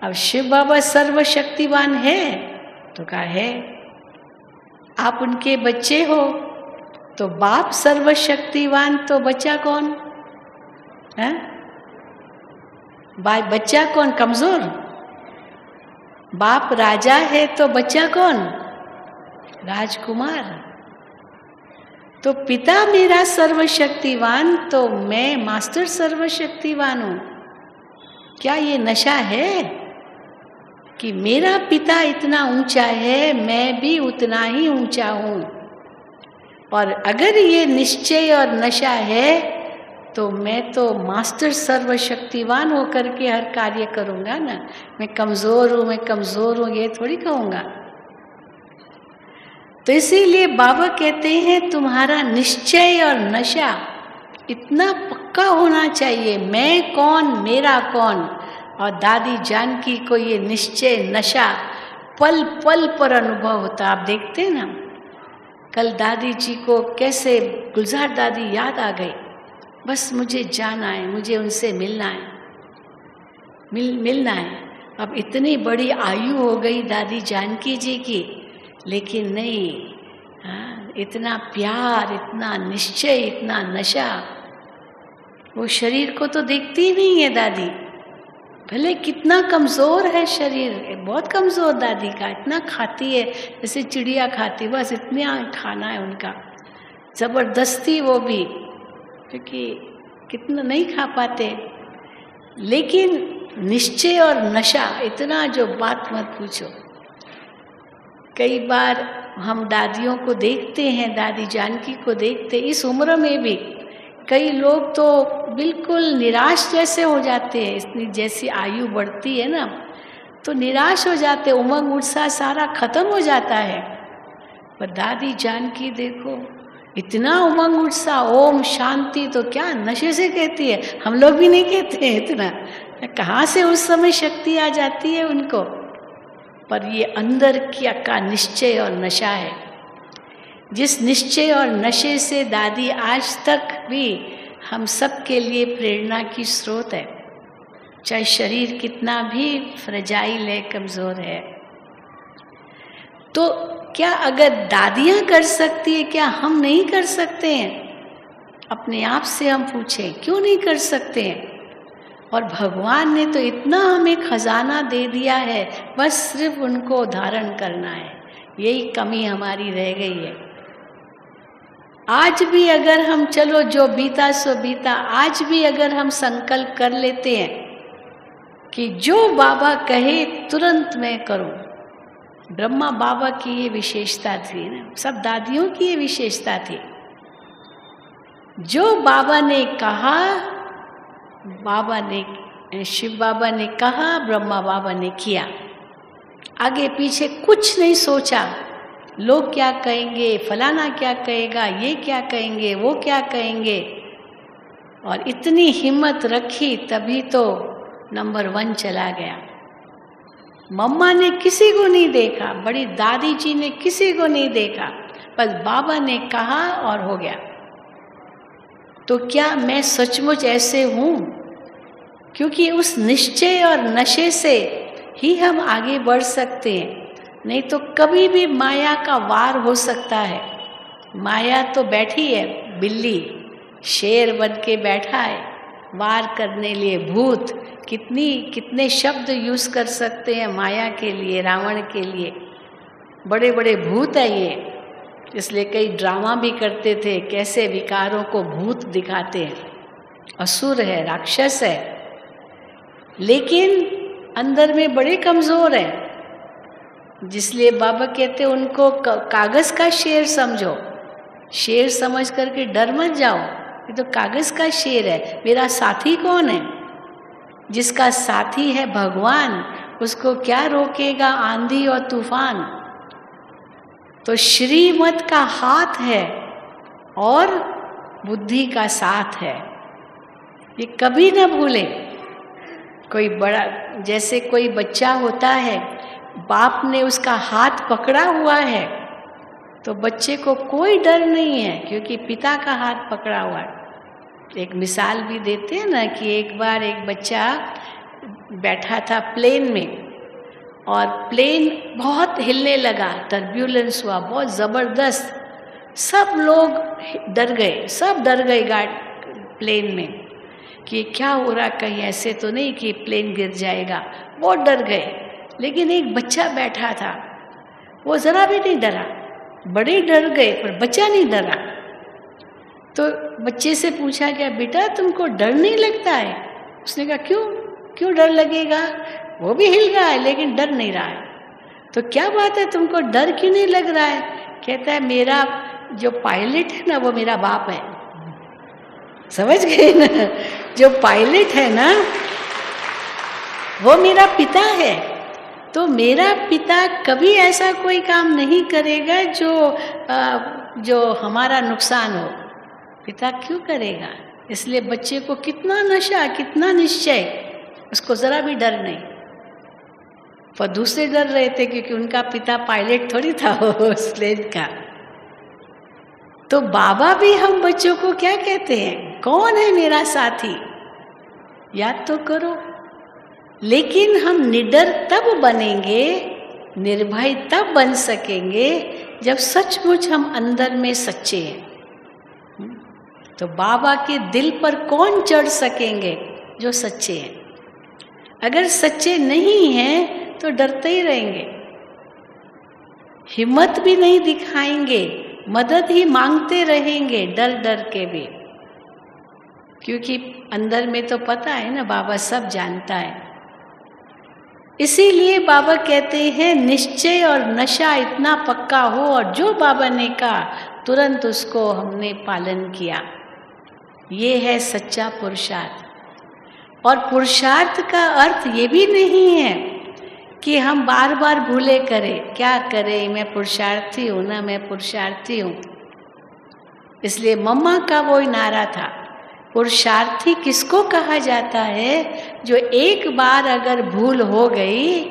अब शिव बाबा सर्वशक्तिवान है? तो कहा है। आप उनके बच्चे हो? तो बाप सर्वशक्तिवान तो बच्चा कौन है? बच्चा कौन? कमजोर। बाप राजा है तो बच्चा कौन? राजकुमार। तो पिता मेरा सर्वशक्तिवान तो मैं मास्टर सर्वशक्तिवान हूं। क्या ये नशा है कि मेरा पिता इतना ऊंचा है मैं भी उतना ही ऊंचा हूं? और अगर ये निश्चय और नशा है तो मैं तो मास्टर सर्वशक्तिवान होकर के हर कार्य करूंगा ना। मैं कमजोर हूं, मैं कमजोर हूं ये थोड़ी कहूंगा। तो इसीलिए बाबा कहते हैं तुम्हारा निश्चय और नशा इतना पक्का होना चाहिए, मैं कौन मेरा कौन। और दादी जानकी को ये निश्चय नशा पल पल पर अनुभव होता। आप देखते हैं ना, कल दादी जी को कैसे गुलजार दादी याद आ गई, बस मुझे जाना है, मुझे उनसे मिलना है, मिलना है। अब इतनी बड़ी आयु हो गई दादी जानकी जी की, लेकिन नहीं, हाँ इतना प्यार, इतना निश्चय, इतना नशा, वो शरीर को तो देखती ही नहीं है दादी। भले कितना कमज़ोर है शरीर, बहुत कमज़ोर दादी का, इतना खाती है जैसे चिड़िया खाती, बस इतना खाना है उनका, ज़बरदस्ती वो भी, क्योंकि कितना नहीं खा पाते। लेकिन निश्चय और नशा, इतना जो बात मत पूछो। कई बार हम दादियों को देखते हैं, दादी जानकी को देखते, इस उम्र में भी कई लोग तो बिल्कुल निराश जैसे हो जाते हैं। इतनी जैसी आयु बढ़ती है ना तो निराश हो जाते, उमंग उत्साह सारा खत्म हो जाता है। पर दादी जानकी देखो, इतना उमंग उत्साह, ओम शांति, तो क्या नशे से कहती है, हम लोग भी नहीं कहते हैं इतना, कहाँ से उस समय शक्ति आ जाती है उनको। पर ये अंदर का निश्चय और नशा है, जिस निश्चय और नशे से दादी आज तक भी हम सब के लिए प्रेरणा की स्रोत है, चाहे शरीर कितना भी फ्रेजाइल है, कमज़ोर है। तो क्या अगर दादियाँ कर सकती है, क्या हम नहीं कर सकते हैं? अपने आप से हम पूछें, क्यों नहीं कर सकते हैं? और भगवान ने तो इतना हमें खजाना दे दिया है, बस सिर्फ उनको धारण करना है। यही कमी हमारी रह गई है। आज भी अगर हम, चलो जो बीता सो बीता, आज भी अगर हम संकल्प कर लेते हैं कि जो बाबा कहे तुरंत मैं करूं। ब्रह्मा बाबा की ये विशेषता थी ना, सब दादियों की ये विशेषता थी। जो बाबा ने कहा, बाबा ने, शिव बाबा ने कहा, ब्रह्मा बाबा ने किया, आगे पीछे कुछ नहीं सोचा। लोग क्या कहेंगे, फलाना क्या कहेगा, ये क्या कहेंगे, वो क्या कहेंगे, और इतनी हिम्मत रखी, तभी तो नंबर 1 चला गया। मम्मा ने किसी को नहीं देखा, बड़ी दादी जी ने किसी को नहीं देखा, बस बाबा ने कहा और हो गया। तो क्या मैं सचमुच ऐसे हूँ? क्योंकि उस निश्चय और नशे से ही हम आगे बढ़ सकते हैं, नहीं तो कभी भी माया का वार हो सकता है। माया तो बैठी है, बिल्ली शेर बन के बैठा है वार करने लिए। भूत कितने शब्द यूज कर सकते हैं माया के लिए, रावण के लिए, बड़े बड़े भूत है ये। इसलिए कई ड्रामा भी करते थे, कैसे विकारों को भूत दिखाते हैं, असुर है, राक्षस है, लेकिन अंदर में बड़े कमज़ोर है। जिसलिए बाबा कहते उनको कागज़ का शेर समझो, शेर समझ करके डर मत जाओ, ये तो कागज़ का शेर है। मेरा साथी कौन है? जिसका साथी है भगवान, उसको क्या रोकेगा आंधी और तूफान। तो श्रीमत का हाथ है और बुद्धि का साथ है, ये कभी ना भूले। कोई बड़ा, जैसे कोई बच्चा होता है, बाप ने उसका हाथ पकड़ा हुआ है तो बच्चे को कोई डर नहीं है, क्योंकि पिता का हाथ पकड़ा हुआ है। एक मिसाल भी देते हैं ना कि एक बार एक बच्चा बैठा था प्लेन में, और प्लेन बहुत हिलने लगा, टर्ब्यूलेंस हुआ बहुत ज़बरदस्त, सब लोग डर गए, सब डर गए प्लेन में कि क्या हो रहा, कहीं ऐसे तो नहीं कि प्लेन गिर जाएगा, बहुत डर गए। लेकिन एक बच्चा बैठा था, वो ज़रा भी नहीं डरा, बड़े डर गए पर बच्चा नहीं डरा। तो बच्चे से पूछा गया, बेटा तुमको डर नहीं लगता है? उसने कहा क्यों डर लगेगा, वो भी हिल रहा है लेकिन डर नहीं रहा है। तो क्या बात है, तुमको डर क्यों नहीं लग रहा है? कहता है मेरा जो पायलट है ना वो मेरा बाप है। समझ गए ना, जो पायलट है ना वो मेरा पिता है। तो मेरा पिता कभी ऐसा कोई काम नहीं करेगा जो हमारा नुकसान हो। पिता क्यों करेगा? इसलिए बच्चे को कितना नशा, कितना निश्चय, उसको ज़रा भी डर नहीं। पर दूसरे डर रहे थे क्योंकि उनका पिता पायलट थोड़ी था उस प्लेन का। तो बाबा भी हम बच्चों को क्या कहते हैं, कौन है मेरा साथी, याद तो करो। लेकिन हम निडर तब बनेंगे, निर्भय तब बन सकेंगे जब सचमुच हम अंदर में सच्चे हैं। तो बाबा के दिल पर कौन चढ़ सकेंगे? जो सच्चे हैं। अगर सच्चे नहीं हैं तो डरते ही रहेंगे, हिम्मत भी नहीं दिखाएंगे, मदद ही मांगते रहेंगे डर डर के भी, क्योंकि अंदर में तो पता है ना, बाबा सब जानता है। इसीलिए बाबा कहते हैं निश्चय और नशा इतना पक्का हो, और जो बाबा ने कहा तुरंत उसको हमने पालन किया। ये है सच्चा पुरुषार्थ। और पुरुषार्थ का अर्थ ये भी नहीं है कि हम बार बार भूले करें, क्या करें, मैं पुरुषार्थी हूँ ना, मैं पुरुषार्थी हूँ। इसलिए मम्मा का वो नारा था, पुरुषार्थी किसको कहा जाता है? जो एक बार अगर भूल हो गई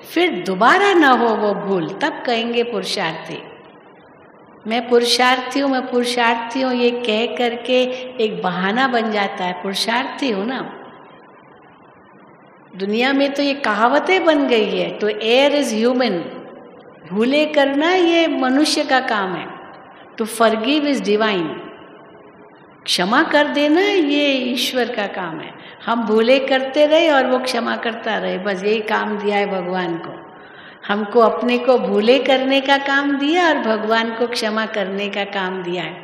फिर दोबारा ना हो वो भूल, तब कहेंगे पुरुषार्थी। मैं पुरुषार्थी हूँ, मैं पुरुषार्थी हूँ, ये कह करके एक बहाना बन जाता है। पुरुषार्थी हूँ ना। दुनिया में तो ये कहावतें बन गई है, तो एयर इज ह्यूमन, भूले करना ये मनुष्य का काम है। टू फॉरगिव इज डिवाइन, क्षमा कर देना ये ईश्वर का काम है। हम भूले करते रहे और वो क्षमा करता रहे, बस यही काम दिया है भगवान को। हमको अपने को भूले करने का काम दिया और भगवान को क्षमा करने का काम दिया है।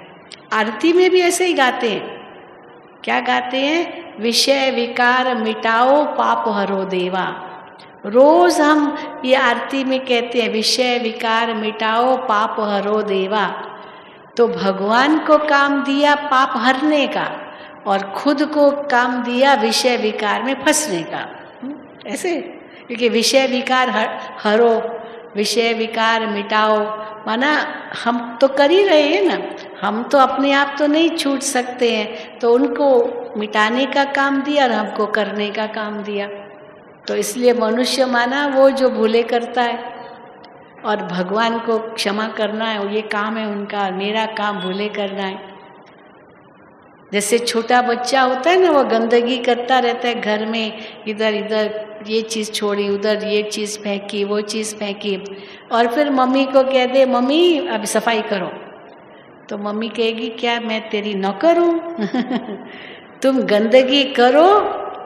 आरती में भी ऐसे ही गाते हैं। क्या गाते हैं? विषय विकार मिटाओ पाप हरो देवा। रोज हम ये आरती में कहते हैं विषय विकार मिटाओ पाप हरो देवा। तो भगवान को काम दिया पाप हरने का, और खुद को काम दिया विषय विकार में फंसने का। ऐसे, क्योंकि विषय विकार हरो, विषय विकार मिटाओ, माना हम तो कर ही रहे हैं ना, हम तो अपने आप तो नहीं छूट सकते हैं, तो उनको मिटाने का काम दिया और हमको करने का काम दिया। तो इसलिए मनुष्य माना वो जो भूले करता है, और भगवान को क्षमा करना है, ये काम है उनका, मेरा काम भूले करना है। जैसे छोटा बच्चा होता है ना, वो गंदगी करता रहता है घर में, इधर इधर ये चीज़ छोड़ी, उधर ये चीज़ फेंकी, वो चीज़ फेंकी, और फिर मम्मी को कह दे मम्मी अब सफाई करो, तो मम्मी कहेगी क्या मैं तेरी नौकर हूँ? तुम गंदगी करो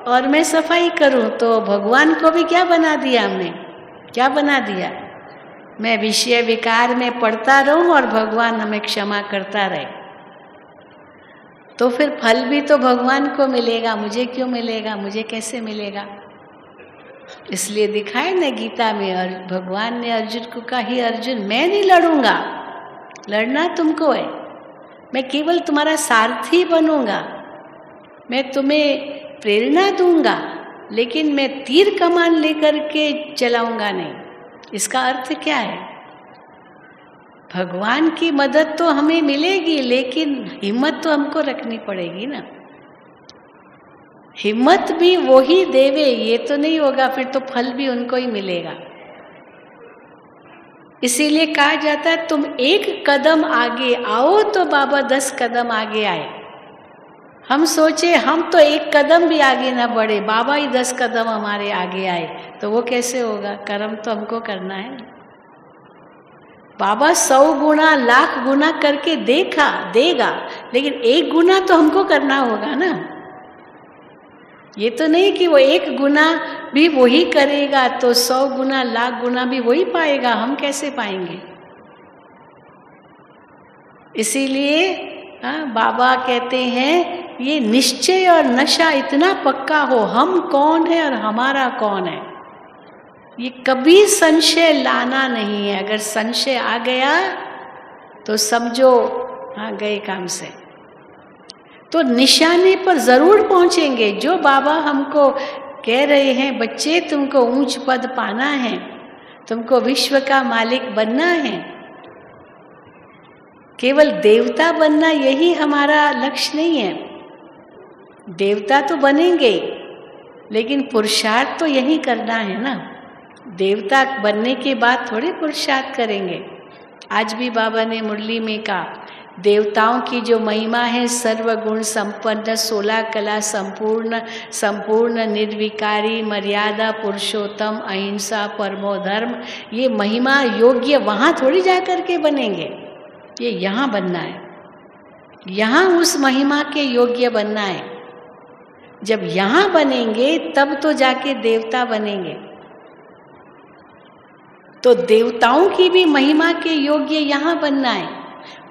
और मैं सफाई करूँ। तो भगवान को भी क्या बना दिया हमने? क्या बना दिया? मैं विषय विकार में पड़ता रहूं और भगवान हमें क्षमा करता रहे। तो फिर फल भी तो भगवान को मिलेगा, मुझे क्यों मिलेगा? मुझे कैसे मिलेगा? इसलिए दिखाए ना गीता में, और भगवान ने अर्जुन को कहा, ही अर्जुन मैं नहीं लड़ूंगा, लड़ना तुमको है, मैं केवल तुम्हारा सारथी बनूंगा, मैं तुम्हें प्रेरणा दूंगा, लेकिन मैं तीर कमान लेकर के चलाऊंगा नहीं। इसका अर्थ क्या है? भगवान की मदद तो हमें मिलेगी, लेकिन हिम्मत तो हमको रखनी पड़ेगी ना। हिम्मत भी वो ही देवे, ये तो नहीं होगा, फिर तो फल भी उनको ही मिलेगा। इसीलिए कहा जाता है तुम एक कदम आगे आओ तो बाबा 10 कदम आगे आए। हम सोचे हम तो एक कदम भी आगे ना बढ़े, बाबा ही 10 कदम हमारे आगे आए, तो वो कैसे होगा? कर्म तो हमको करना है। बाबा 100 गुना लाख गुना करके देगा, लेकिन 1 गुना तो हमको करना होगा ना। ये तो नहीं कि वो 1 गुना भी वही करेगा तो 100 गुना लाख गुना भी वही पाएगा, हम कैसे पाएंगे? इसीलिए बाबा कहते हैं ये निश्चय और नशा इतना पक्का हो, हम कौन है और हमारा कौन है, ये कभी संशय लाना नहीं है। अगर संशय आ गया तो समझो गए काम से। तो निशाने पर जरूर पहुंचेंगे। जो बाबा हमको कह रहे हैं बच्चे तुमको ऊंच पद पाना है, तुमको विश्व का मालिक बनना है, केवल देवता बनना यही हमारा लक्ष्य नहीं है। देवता तो बनेंगे, लेकिन पुरुषार्थ तो यही करना है ना। देवता बनने के बाद थोड़े पुरुषार्थ करेंगे। आज भी बाबा ने मुरली में कहा देवताओं की जो महिमा है, सर्वगुण संपन्न, 16 कला संपूर्ण, संपूर्ण निर्विकारी, मर्यादा पुरुषोत्तम, अहिंसा, परमो धर्म, ये महिमा योग्य वहाँ थोड़ी जा कर के बनेंगे, ये यहाँ बनना है, यहाँ उस महिमा के योग्य बनना है। जब यहाँ बनेंगे तब तो जाके देवता बनेंगे। तो देवताओं की भी महिमा के योग्य यहाँ बनना है,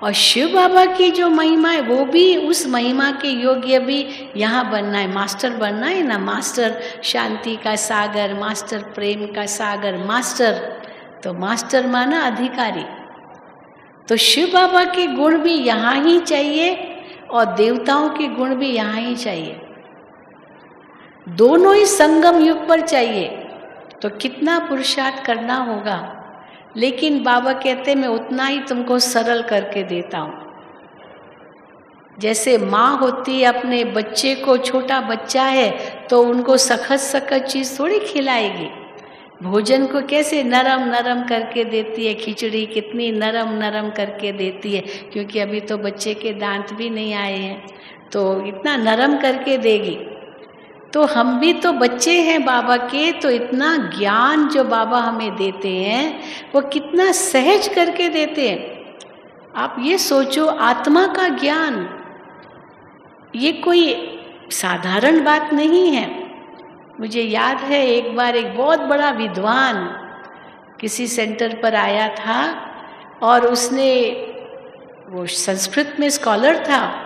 और शिव बाबा की जो महिमा है वो भी उस महिमा के योग्य भी यहाँ बनना है। मास्टर बनना है ना, मास्टर शांति का सागर, मास्टर प्रेम का सागर, मास्टर, तो मास्टर माना अधिकारी। तो शिव बाबा के गुण भी यहाँ ही चाहिए और देवताओं के गुण भी यहाँ ही चाहिए, दोनों ही संगम युग पर चाहिए। तो कितना पुरुषार्थ करना होगा, लेकिन बाबा कहते मैं उतना ही तुमको सरल करके देता हूँ। जैसे माँ होती है अपने बच्चे को, छोटा बच्चा है तो उनको सखत सखत चीज़ थोड़ी खिलाएगी, भोजन को कैसे नरम नरम करके देती है, खिचड़ी कितनी नरम नरम करके देती है, क्योंकि अभी तो बच्चे के दांत भी नहीं आए हैं, तो इतना नरम करके देगी। तो हम भी तो बच्चे हैं बाबा के, तो इतना ज्ञान जो बाबा हमें देते हैं वो कितना सहज करके देते हैं। आप ये सोचो, आत्मा का ज्ञान ये कोई साधारण बात नहीं है। मुझे याद है एक बार एक बहुत बड़ा विद्वान किसी सेंटर पर आया था और उसने, वो संस्कृत में स्कॉलर था,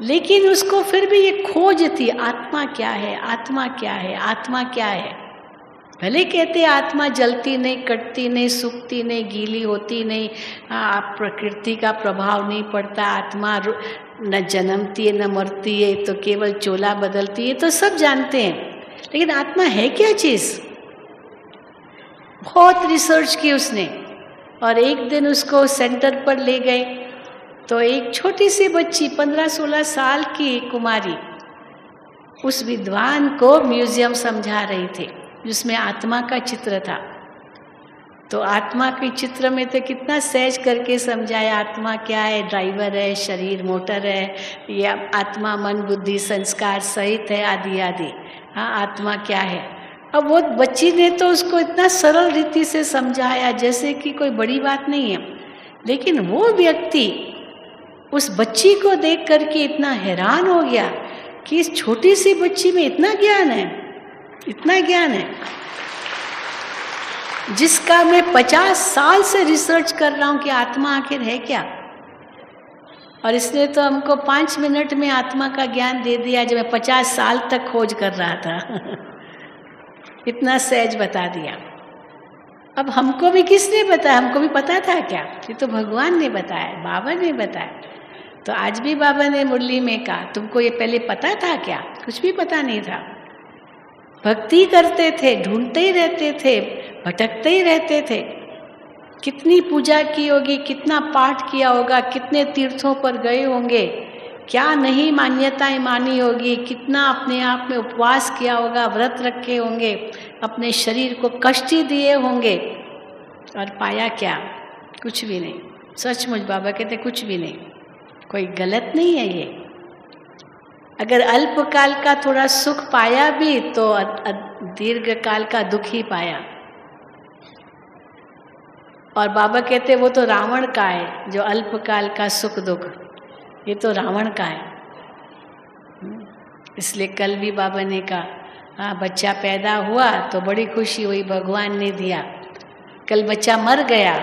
लेकिन उसको फिर भी ये खोज थी, आत्मा क्या है, आत्मा क्या है, आत्मा क्या है। भले कहते आत्मा जलती नहीं, कटती नहीं, सूखती नहीं, गीली होती नहीं, प्रकृति का प्रभाव नहीं पड़ता, आत्मा न जन्मती है न मरती है, तो केवल चोला बदलती है, तो सब जानते हैं। लेकिन आत्मा है क्या चीज़? बहुत रिसर्च की उसने, और एक दिन उसको सेंटर पर ले गए तो एक छोटी सी बच्ची 15-16 साल की कुमारी उस विद्वान को म्यूजियम समझा रही थी जिसमें आत्मा का चित्र था। तो आत्मा के चित्र में तो कितना सहज करके समझाया, आत्मा क्या है, ड्राइवर है, शरीर मोटर है, या आत्मा मन बुद्धि संस्कार सहित है, आदि आदि। हाँ, आत्मा क्या है। अब वो बच्ची ने तो उसको इतना सरल रीति से समझाया जैसे कि कोई बड़ी बात नहीं है, लेकिन वो व्यक्ति उस बच्ची को देख करके इतना हैरान हो गया कि इस छोटी सी बच्ची में इतना ज्ञान है, इतना ज्ञान है, जिसका मैं 50 साल से रिसर्च कर रहा हूँ कि आत्मा आखिर है क्या। और इसने तो हमको 5 मिनट में आत्मा का ज्ञान दे दिया जो मैं 50 साल तक खोज कर रहा था। इतना सहज बता दिया। अब हमको भी किसने बताया? हमको भी पता था क्या? ये तो भगवान ने बताया, बाबा ने बताया। तो आज भी बाबा ने मुरली में कहा, तुमको ये पहले पता था क्या? कुछ भी पता नहीं था। भक्ति करते थे, ढूंढते ही रहते थे, भटकते ही रहते थे। कितनी पूजा की होगी, कितना पाठ किया होगा, कितने तीर्थों पर गए होंगे, क्या नहीं मान्यताएं मानी होगी, कितना अपने आप में उपवास किया होगा, व्रत रखे होंगे, अपने शरीर को कष्ट ही दिए होंगे, और पाया क्या? कुछ भी नहीं। सचमुच बाबा कहते कुछ भी नहीं, कोई गलत नहीं है ये। अगर अल्पकाल का थोड़ा सुख पाया भी तो दीर्घ काल का दुख ही पाया। और बाबा कहते वो तो रावण का है, जो अल्पकाल का सुख दुख, ये तो रावण का है। इसलिए कल भी बाबा ने कहा, हाँ बच्चा पैदा हुआ तो बड़ी खुशी हुई, भगवान ने दिया। कल बच्चा मर गया,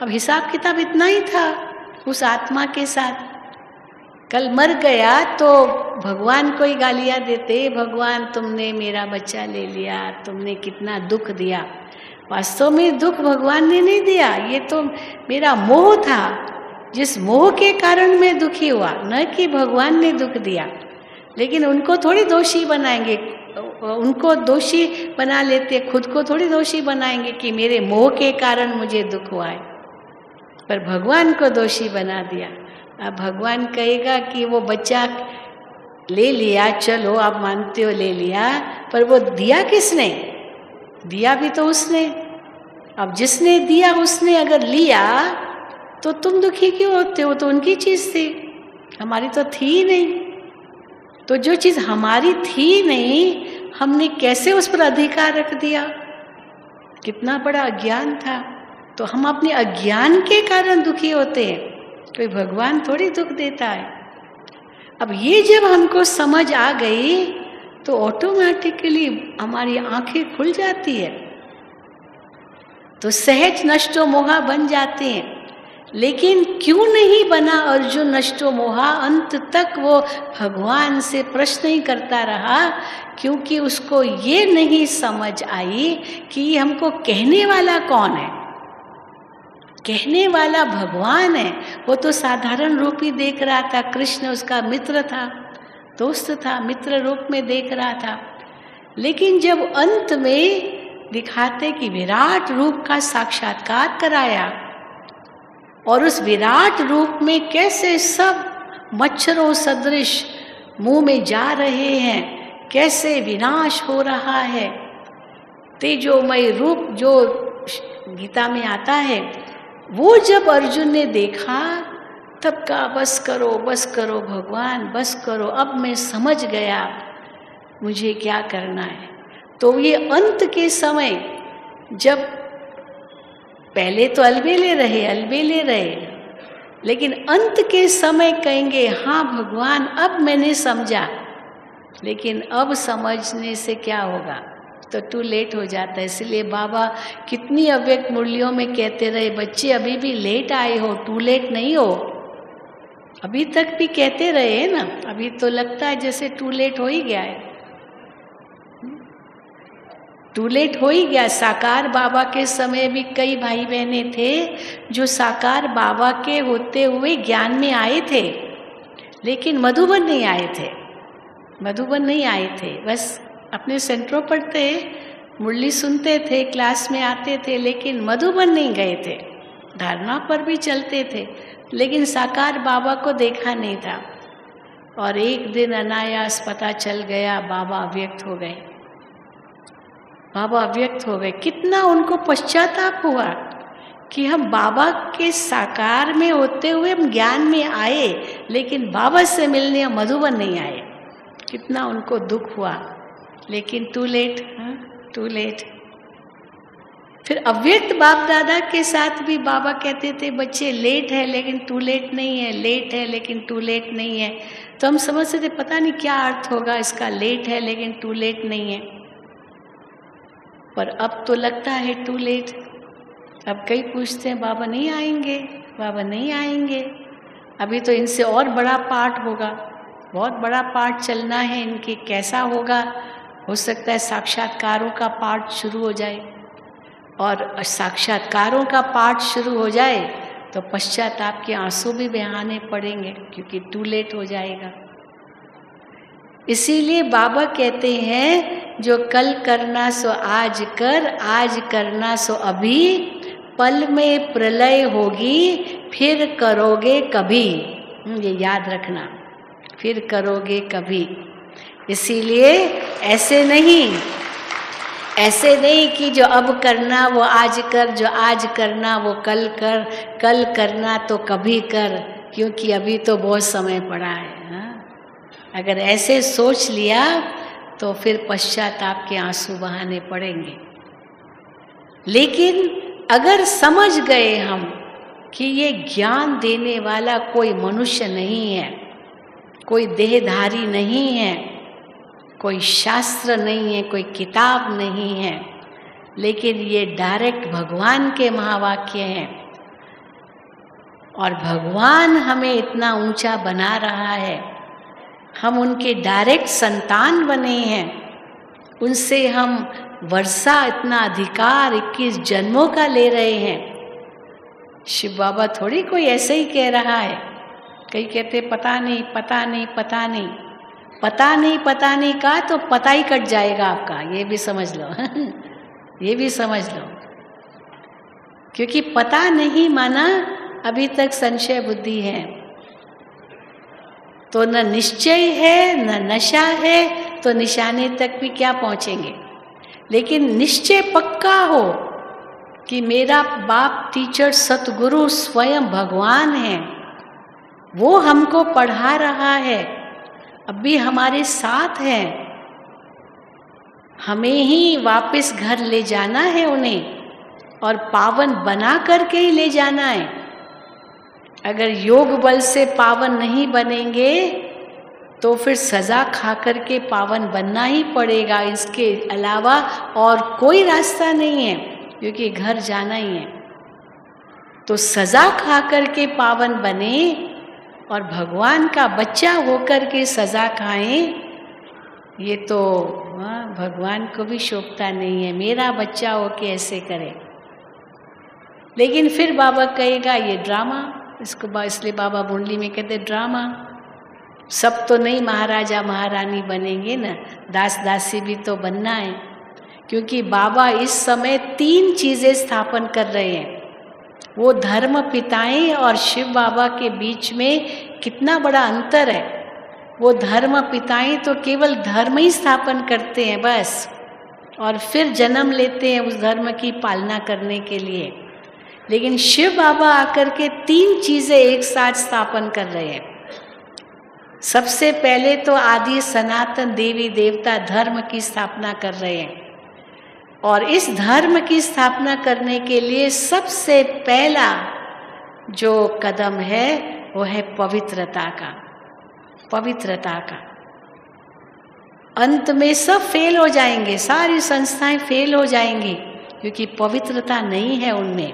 अब हिसाब किताब इतना ही था उस आत्मा के साथ। कल मर गया तो भगवान को ही गालियाँ देते, भगवान तुमने मेरा बच्चा ले लिया, तुमने कितना दुख दिया। वास्तव में दुख भगवान ने नहीं दिया, ये तो मेरा मोह था, जिस मोह के कारण मैं दुखी हुआ, न कि भगवान ने दुख दिया। लेकिन उनको थोड़ी दोषी बनाएंगे, उनको दोषी बना लेते, खुद को थोड़ी दोषी बनाएंगे कि मेरे मोह के कारण मुझे दुख हुआ है, पर भगवान को दोषी बना दिया। अब भगवान कहेगा कि वो बच्चा ले लिया, चलो आप मानते हो ले लिया, पर वो दिया किसने? दिया भी तो उसने। अब जिसने दिया उसने अगर लिया तो तुम दुखी क्यों होते हो? तो उनकी चीज थी, हमारी तो थी ही नहीं। तो जो चीज हमारी थी नहीं, हमने कैसे उस पर अधिकार रख दिया? कितना बड़ा अज्ञान था। तो हम अपने अज्ञान के कारण दुखी होते हैं, कोई भगवान थोड़ी दुख देता है। अब ये जब हमको समझ आ गई तो ऑटोमेटिकली हमारी आंखें खुल जाती है, तो सहज नष्टो मोहा बन जाते हैं। लेकिन क्यों नहीं बना अर्जुन नष्टो मोहा? अंत तक वो भगवान से प्रश्न ही करता रहा, क्योंकि उसको ये नहीं समझ आई कि हमको कहने वाला कौन है। कहने वाला भगवान है। वो तो साधारण रूप ही देख रहा था, कृष्ण उसका मित्र था, दोस्त था, मित्र रूप में देख रहा था। लेकिन जब अंत में दिखाते कि विराट रूप का साक्षात्कार कराया, और उस विराट रूप में कैसे सब मच्छरों सदृश मुंह में जा रहे हैं, कैसे विनाश हो रहा है, तेजोमय रूप जो गीता में आता है, वो जब अर्जुन ने देखा तब कहा बस करो भगवान, बस करो, अब मैं समझ गया मुझे क्या करना है। तो ये अंत के समय जब पहले तो अलबेले रहे, लेकिन अंत के समय कहेंगे हाँ भगवान अब मैंने समझा। लेकिन अब समझने से क्या होगा? तो टू लेट हो जाता है। इसलिए बाबा कितनी अव्यक्त मुरलियों में कहते रहे, बच्चे अभी भी लेट आए हो, टू लेट नहीं हो। अभी तक भी कहते रहे हैं ना, अभी तो लगता है जैसे टू लेट हो ही गया है, टू लेट हो ही गया। साकार बाबा के समय भी कई भाई बहने थे जो साकार बाबा के होते हुए ज्ञान में आए थे, लेकिन मधुबन नहीं आए थे, बस अपने सेंटरों पढ़ते, मुरली सुनते थे, क्लास में आते थे, लेकिन मधुबन नहीं गए थे। धारणा पर भी चलते थे, लेकिन साकार बाबा को देखा नहीं था। और एक दिन अनायास पता चल गया बाबा अव्यक्त हो गए। कितना उनको पश्चाताप हुआ कि हम बाबा के साकार में होते हुए हम ज्ञान में आए, लेकिन बाबा से मिलने मधुबन नहीं आए। कितना उनको दुख हुआ, लेकिन टू लेट। फिर अव्यक्त बाप दादा के साथ भी बाबा कहते थे बच्चे लेट है लेकिन टू लेट नहीं है, लेट है लेकिन टू लेट नहीं है। तो हम समझते थे पता नहीं क्या अर्थ होगा इसका, लेट है लेकिन टू लेट नहीं है। पर अब तो लगता है टू लेट। अब कई पूछते हैं बाबा नहीं आएंगे, अभी तो इनसे और बड़ा पाठ होगा, बहुत बड़ा पाठ चलना है इनके, कैसा होगा? हो सकता है साक्षात्कारों का पाठ शुरू हो जाए, और साक्षात्कारों का पाठ शुरू हो जाए तो पश्चाताप के आंसू भी बहाने पड़ेंगे, क्योंकि टू लेट हो जाएगा। इसीलिए बाबा कहते हैं जो कल करना सो आज कर, आज करना सो अभी, पल में प्रलय होगी फिर करोगे कभी। ये याद रखना, फिर करोगे कभी। इसीलिए ऐसे नहीं कि जो अब करना वो आज कर, जो आज करना वो कल कर, कल करना तो कभी कर, क्योंकि अभी तो बहुत समय पड़ा है। अगर ऐसे सोच लिया तो फिर पश्चाताप के आंसू बहाने पड़ेंगे। लेकिन अगर समझ गए हम कि ये ज्ञान देने वाला कोई मनुष्य नहीं है, कोई देहधारी नहीं है, कोई शास्त्र नहीं है, कोई किताब नहीं है, लेकिन ये डायरेक्ट भगवान के महावाक्य हैं, और भगवान हमें इतना ऊंचा बना रहा है, हम उनके डायरेक्ट संतान बने हैं, उनसे हम वर्षा इतना अधिकार 21 जन्मों का ले रहे हैं। शिव बाबा थोड़ी कोई ऐसे ही कह रहा है। कई कहते पता नहीं का तो पता ही कट जाएगा आपका, ये भी समझ लो ये भी समझ लो, क्योंकि पता नहीं माना अभी तक संशय बुद्धि है, तो न निश्चय है न नशा है, तो निशाने तक भी क्या पहुंचेंगे। लेकिन निश्चय पक्का हो कि मेरा बाप टीचर सतगुरु स्वयं भगवान है, वो हमको पढ़ा रहा है, अभी हमारे साथ है, हमें ही वापस घर ले जाना है उन्हें और पावन बना करके ही ले जाना है। अगर योग बल से पावन नहीं बनेंगे तो फिर सजा खा करके पावन बनना ही पड़ेगा, इसके अलावा और कोई रास्ता नहीं है, क्योंकि घर जाना ही है। तो सजा खा करके पावन बने और भगवान का बच्चा होकर के सजा खाएं, ये तो भगवान को भी शोभता नहीं है, मेरा बच्चा हो के ऐसे करे। लेकिन फिर बाबा कहेगा ये ड्रामा, इसको इसलिए बाबा मुरली में कहते ड्रामा। सब तो नहीं महाराजा महारानी बनेंगे ना, दास दासी भी तो बनना है, क्योंकि बाबा इस समय 3 चीजें स्थापन कर रहे हैं। वो धर्म पिताएं और शिव बाबा के बीच में कितना बड़ा अंतर है। वो धर्म पिताएं तो केवल धर्म ही स्थापन करते हैं बस, और फिर जन्म लेते हैं उस धर्म की पालना करने के लिए। लेकिन शिव बाबा आकर के 3 चीजें एक साथ स्थापन कर रहे हैं। सबसे पहले तो आदि सनातन देवी देवता धर्म की स्थापना कर रहे हैं, और इस धर्म की स्थापना करने के लिए सबसे पहला जो कदम है वो है पवित्रता का। पवित्रता का अंत में सब फेल हो जाएंगे, सारी संस्थाएं फेल हो जाएंगी, क्योंकि पवित्रता नहीं है उनमें।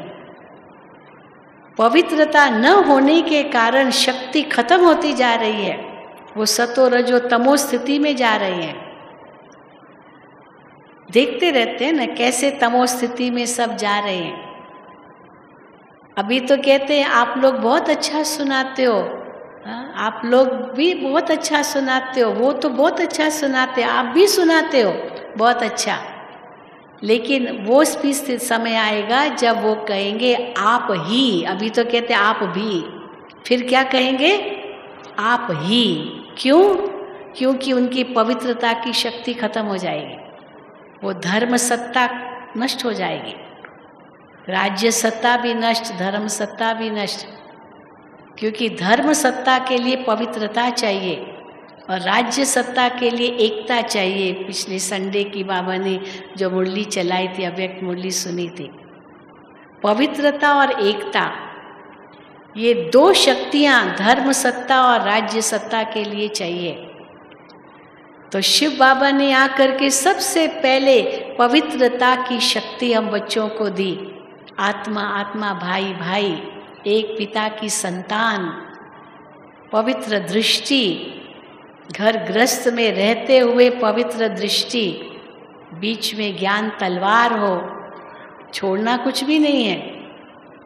पवित्रता न होने के कारण शक्ति खत्म होती जा रही है, वो सतो रजो तमो स्थिति में जा रहे हैं। देखते रहते हैं ना कैसे तमो स्थिति में सब जा रहे हैं। अभी तो कहते हैं आप लोग बहुत अच्छा सुनाते हो, आप लोग भी बहुत अच्छा सुनाते हो, वो तो बहुत अच्छा सुनाते हो, आप भी सुनाते हो बहुत अच्छा। लेकिन वो भी समय आएगा जब वो कहेंगे आप ही, अभी तो कहते हैं आप भी, फिर क्या कहेंगे आप ही। क्यों? क्योंकि उनकी पवित्रता की शक्ति खत्म हो जाएगी, वो धर्म सत्ता नष्ट हो जाएगी, राज्य सत्ता भी नष्ट, धर्म सत्ता भी नष्ट। क्योंकि धर्म सत्ता के लिए पवित्रता चाहिए और राज्य सत्ता के लिए एकता चाहिए। पिछले संडे की बाबा ने जो मुरली चलाई थी, अव्यक्त मुरली सुनी थी, पवित्रता और एकता, ये 2 शक्तियां धर्म सत्ता और राज्य सत्ता के लिए चाहिए। तो शिव बाबा ने आकर के सबसे पहले पवित्रता की शक्ति हम बच्चों को दी। आत्मा आत्मा, भाई भाई, एक पिता की संतान, पवित्र दृष्टि, घर गृहस्थ में रहते हुए पवित्र दृष्टि, बीच में ज्ञान तलवार हो, छोड़ना कुछ भी नहीं है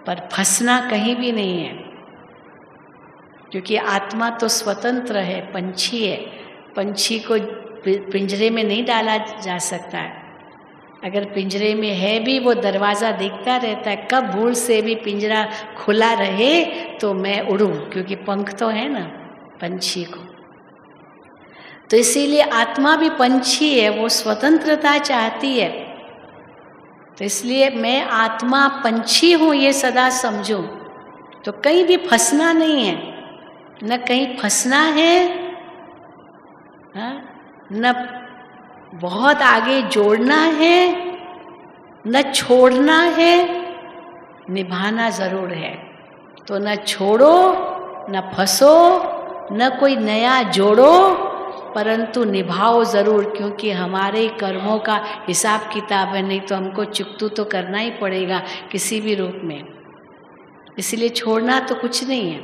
पर फंसना कहीं भी नहीं है। क्योंकि आत्मा तो स्वतंत्र है, पंछी है, पंछी को पिंजरे में नहीं डाला जा सकता है। अगर पिंजरे में है भी, वो दरवाज़ा देखता रहता है कब भूल से भी पिंजरा खुला रहे तो मैं उड़ूं, क्योंकि पंख तो है ना पंछी को। तो इसीलिए आत्मा भी पंछी है, वो स्वतंत्रता चाहती है। तो इसलिए मैं आत्मा पंछी हूँ ये सदा समझूं, तो कहीं भी फंसना नहीं है, न कहीं फंसना है, न बहुत आगे जोड़ना है, न छोड़ना है, निभाना जरूर है। तो न छोड़ो, न फंसो, न कोई नया जोड़ो, परंतु निभाओ जरूर, क्योंकि हमारे कर्मों का हिसाब किताब है, नहीं तो हमको चुकतू तो करना ही पड़ेगा किसी भी रूप में। इसलिए छोड़ना तो कुछ नहीं है,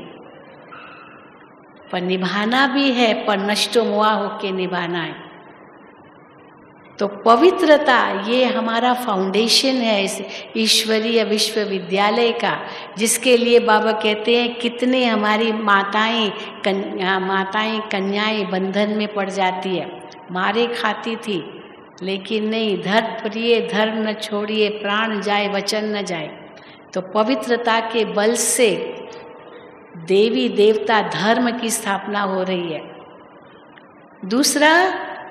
पर निभाना भी है, पर नष्टो मुआ होके निभाना है। तो पवित्रता ये हमारा फाउंडेशन है इस ईश्वरीय विश्वविद्यालय का, जिसके लिए बाबा कहते हैं कितने हमारी माताएं कन्याएं बंधन में पड़ जाती है, मारे खाती थी, लेकिन नहीं, धर्म प्रिय धर्म न छोड़िए, प्राण जाए वचन न जाए। तो पवित्रता के बल से देवी देवता धर्म की स्थापना हो रही है। दूसरा,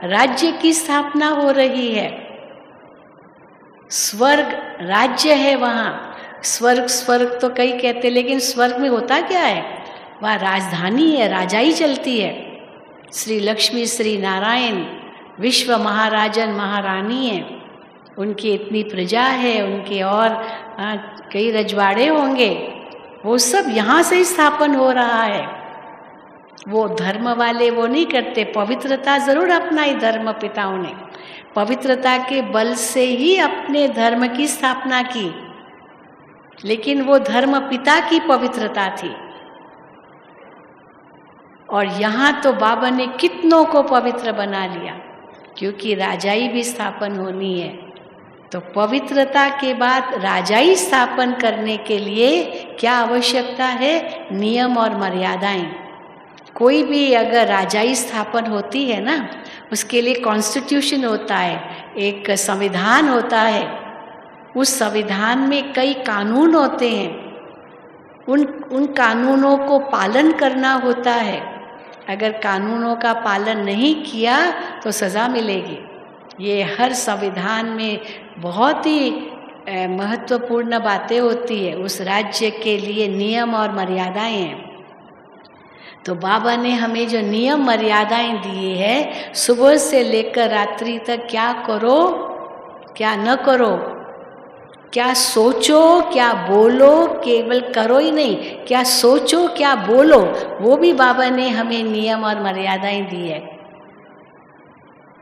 राज्य की स्थापना हो रही है। स्वर्ग राज्य है वहाँ। स्वर्ग स्वर्ग तो कई कहते, लेकिन स्वर्ग में होता क्या है? वहाँ राजधानी है, राजाई चलती है। श्री लक्ष्मी श्री नारायण विश्व महाराजन महारानी है, उनकी इतनी प्रजा है, उनके और कई रजवाड़े होंगे, वो सब यहाँ से स्थापन हो रहा है। वो धर्म वाले वो नहीं करते, पवित्रता जरूर अपनाई धर्म पिताओं ने, पवित्रता के बल से ही अपने धर्म की स्थापना की, लेकिन वो धर्म पिता की पवित्रता थी। और यहाँ तो बाबा ने कितनों को पवित्र बना लिया, क्योंकि राजाई भी स्थापन होनी है। तो पवित्रता के बाद राजाई स्थापन करने के लिए क्या आवश्यकता है? नियम और मर्यादाएं। कोई भी अगर राजाई स्थापन होती है ना, उसके लिए कॉन्स्टिट्यूशन होता है, एक संविधान होता है। उस संविधान में कई कानून होते हैं, उन कानूनों को पालन करना होता है। अगर कानूनों का पालन नहीं किया तो सज़ा मिलेगी। ये हर संविधान में बहुत ही महत्वपूर्ण बातें होती है। उस राज्य के लिए नियम और मर्यादाएं हैं। तो बाबा ने हमें जो नियम मर्यादाएं दिए हैं, सुबह से लेकर रात्रि तक क्या करो क्या न करो, क्या सोचो क्या बोलो, केवल करो ही नहीं, क्या सोचो क्या बोलो, वो भी बाबा ने हमें नियम और मर्यादाएं दी है,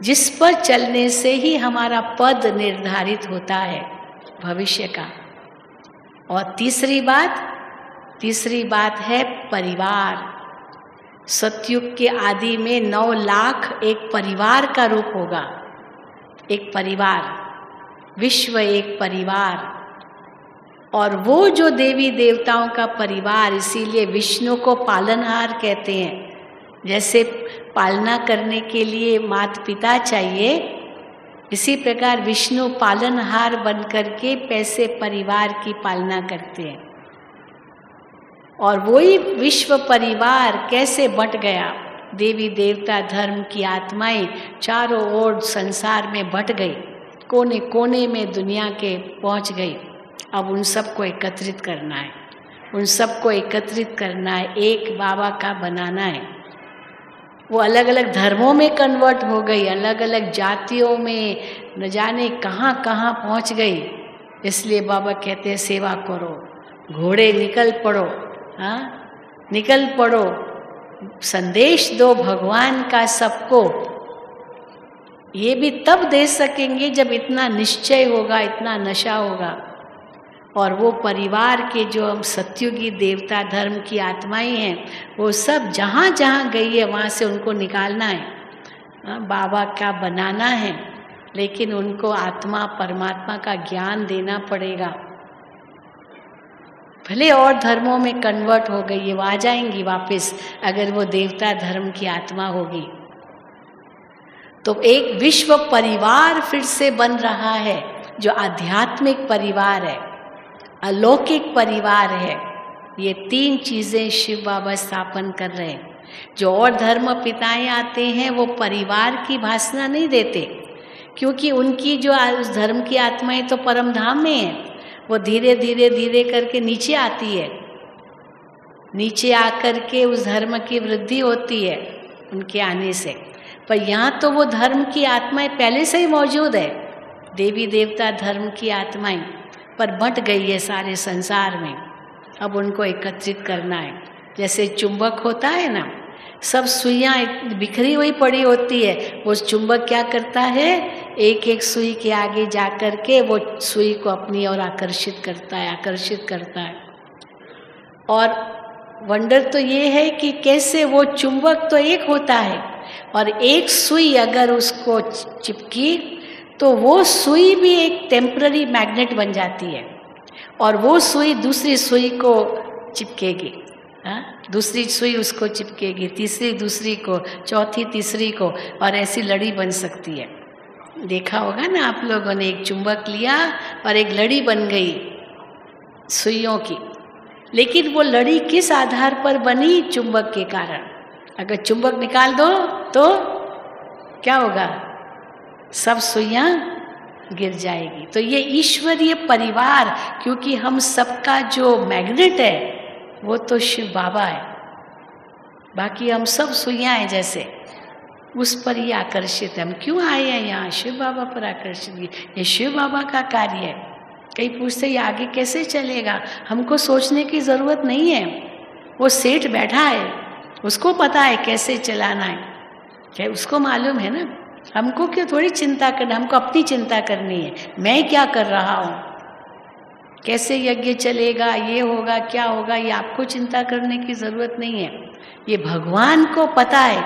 जिस पर चलने से ही हमारा पद निर्धारित होता है भविष्य का। और तीसरी बात है परिवार। सतयुग के आदि में 9 लाख एक परिवार का रूप होगा। एक परिवार, विश्व एक परिवार। और वो जो देवी देवताओं का परिवार, इसीलिए विष्णु को पालनहार कहते हैं। जैसे पालना करने के लिए माता पिता चाहिए, इसी प्रकार विष्णु पालनहार बन करके पैसे परिवार की पालना करते हैं। और वही विश्व परिवार कैसे बंट गया, देवी देवता धर्म की आत्माएं चारों ओर संसार में बंट गई, कोने कोने में दुनिया के पहुंच गई। अब उन सबको एकत्रित करना है, उन सबको एकत्रित करना है, एक बाबा का बनाना है। वो अलग अलग धर्मों में कन्वर्ट हो गई, अलग अलग जातियों में न जाने कहाँ कहाँ पहुँच गई। इसलिए बाबा कहते हैं सेवा करो, घोड़े निकल पड़ो, हाँ निकल पड़ो, संदेश दो भगवान का सबको। ये भी तब दे सकेंगे जब इतना निश्चय होगा, इतना नशा होगा। और वो परिवार के जो हम सत्युगी देवता धर्म की आत्माएं हैं, वो सब जहाँ जहाँ गई है वहाँ से उनको निकालना है, बाबा का बनाना है। लेकिन उनको आत्मा परमात्मा का ज्ञान देना पड़ेगा। भले और धर्मों में कन्वर्ट हो गई है, वो आ जाएंगी वापस अगर वो देवता धर्म की आत्मा होगी। तो एक विश्व परिवार फिर से बन रहा है, जो आध्यात्मिक परिवार है, अलौकिक परिवार है। ये 3 चीज़ें शिव बाबा स्थापन कर रहे हैं। जो और धर्म पिताएं आते हैं वो परिवार की भाषा नहीं देते, क्योंकि उनकी जो उस धर्म की आत्माएं तो परम धाम में है। वो धीरे धीरे धीरे करके नीचे आती है, नीचे आकर के उस धर्म की वृद्धि होती है उनके आने से। पर यहाँ तो वो धर्म की आत्माएं पहले से ही मौजूद है, देवी देवता धर्म की आत्माएं, पर बंट गई है सारे संसार में। अब उनको एकत्रित करना है। जैसे चुंबक होता है ना, सब सुइयाँ बिखरी हुई पड़ी होती है, वो चुंबक क्या करता है, एक एक सुई के आगे जा कर के वो सुई को अपनी ओर आकर्षित करता है। और वंडर तो ये है कि कैसे वो चुंबक तो एक होता है, और एक सुई अगर उसको चिपकी तो वो सुई भी एक टेम्पररी मैग्नेट बन जाती है, और वो सुई दूसरी सुई को चिपकेगी, दूसरी सुई उसको चिपकेगी, तीसरी दूसरी को, चौथी तीसरी को, और ऐसी लड़ी बन सकती है। देखा होगा ना आप लोगों ने, एक चुंबक लिया और एक लड़ी बन गई सुइयों की। लेकिन वो लड़ी किस आधार पर बनी? चुंबक के कारण। अगर चुंबक निकाल दो तो क्या होगा? सब सुइयाँ गिर जाएगी। तो ये ईश्वरीय परिवार, क्योंकि हम सबका जो मैग्नेट है वो तो शिव बाबा है, बाकी हम सब सुइयां हैं जैसे, उस पर ही आकर्षित है। हम क्यों आए हैं यहाँ? शिव बाबा पर आकर्षित। ये शिव बाबा का कार्य है। कई पूछते ये आगे कैसे चलेगा? हमको सोचने की जरूरत नहीं है, वो सेठ बैठा है, उसको पता है कैसे चलाना है, क्या उसको मालूम है ना। हमको क्यों थोड़ी चिंता करना, हमको अपनी चिंता करनी है। मैं क्या कर रहा हूँ, कैसे यज्ञ चलेगा, ये होगा क्या होगा, ये आपको चिंता करने की जरूरत नहीं है। ये भगवान को पता है,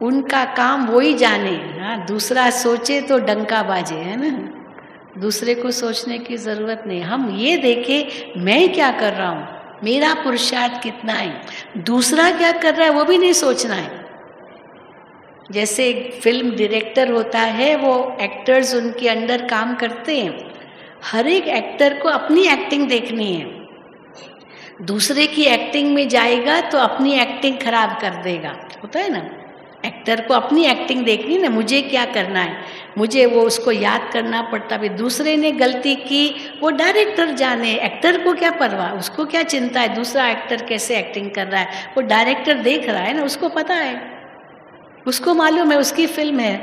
उनका काम वो ही जाने। हाँ, दूसरा सोचे तो डंका बाजे, है ना। दूसरे को सोचने की जरूरत नहीं। हम ये देखें मैं क्या कर रहा हूँ, मेरा पुरुषार्थ कितना है, दूसरा क्या कर रहा है वो भी नहीं सोचना है। जैसे एक फिल्म डायरेक्टर होता है, वो एक्टर्स उनके अंडर काम करते हैं, हर एक एक्टर को अपनी एक्टिंग देखनी है। दूसरे की एक्टिंग में जाएगा तो अपनी एक्टिंग खराब कर देगा, होता है ना। एक्टर को अपनी एक्टिंग देखनी ना, मुझे क्या करना है, मुझे वो उसको याद करना पड़ता। भी दूसरे ने गलती की वो डायरेक्टर जाने, एक्टर को क्या परवाह, उसको क्या चिंता है दूसरा एक्टर कैसे एक्टिंग कर रहा है। वो डायरेक्टर देख रहा है ना, उसको पता है, उसको मालूम है उसकी फिल्म है।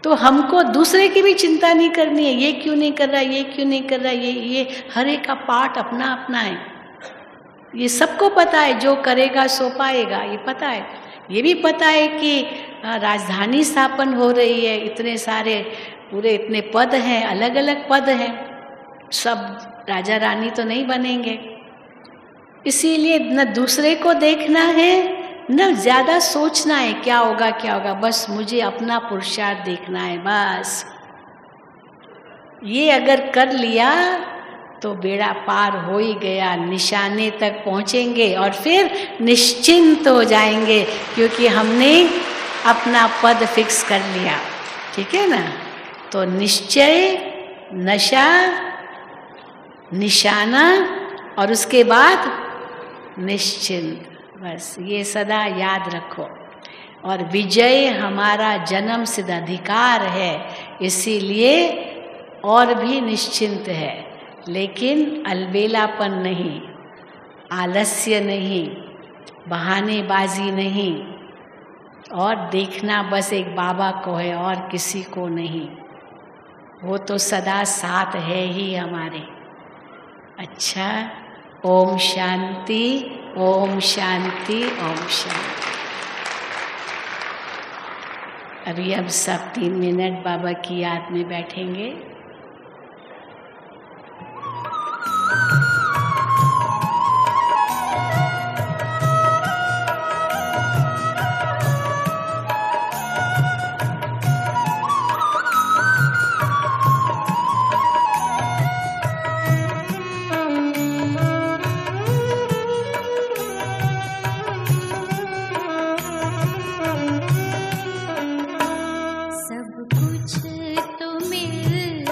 तो हमको दूसरे की भी चिंता नहीं करनी है, ये क्यों नहीं कर रहा, ये क्यों नहीं कर रहा, ये हर एक का पार्ट अपना अपना है। ये सबको पता है, जो करेगा सो पाएगा, ये पता है। ये भी पता है कि राजधानी स्थापन हो रही है, इतने सारे पूरे इतने पद हैं, अलग अलग पद हैं, सब राजा रानी तो नहीं बनेंगे। इसीलिए न दूसरे को देखना है न ज्यादा सोचना है क्या होगा क्या होगा, बस मुझे अपना पुरुषार्थ देखना है बस। ये अगर कर लिया तो बेड़ा पार हो ही गया, निशाने तक पहुंचेंगे और फिर निश्चिंत हो जाएंगे, क्योंकि हमने अपना पद फिक्स कर लिया। ठीक है ना। तो निश्चय, नशा, निशाना और उसके बाद निश्चिंत, बस ये सदा याद रखो। और विजय हमारा जन्म सिद्ध अधिकार है, इसीलिए और भी निश्चिंत है, लेकिन अलबेलापन नहीं, आलस्य नहीं, बहानेबाजी नहीं, और देखना बस एक बाबा को है और किसी को नहीं। वो तो सदा साथ है ही हमारे। अच्छा, ओम शांति, ओम शांति, ओम शांति। अभी अब सब 3 मिनट बाबा की याद में बैठेंगे। सब कुछ तो मिल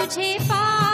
तुझे पा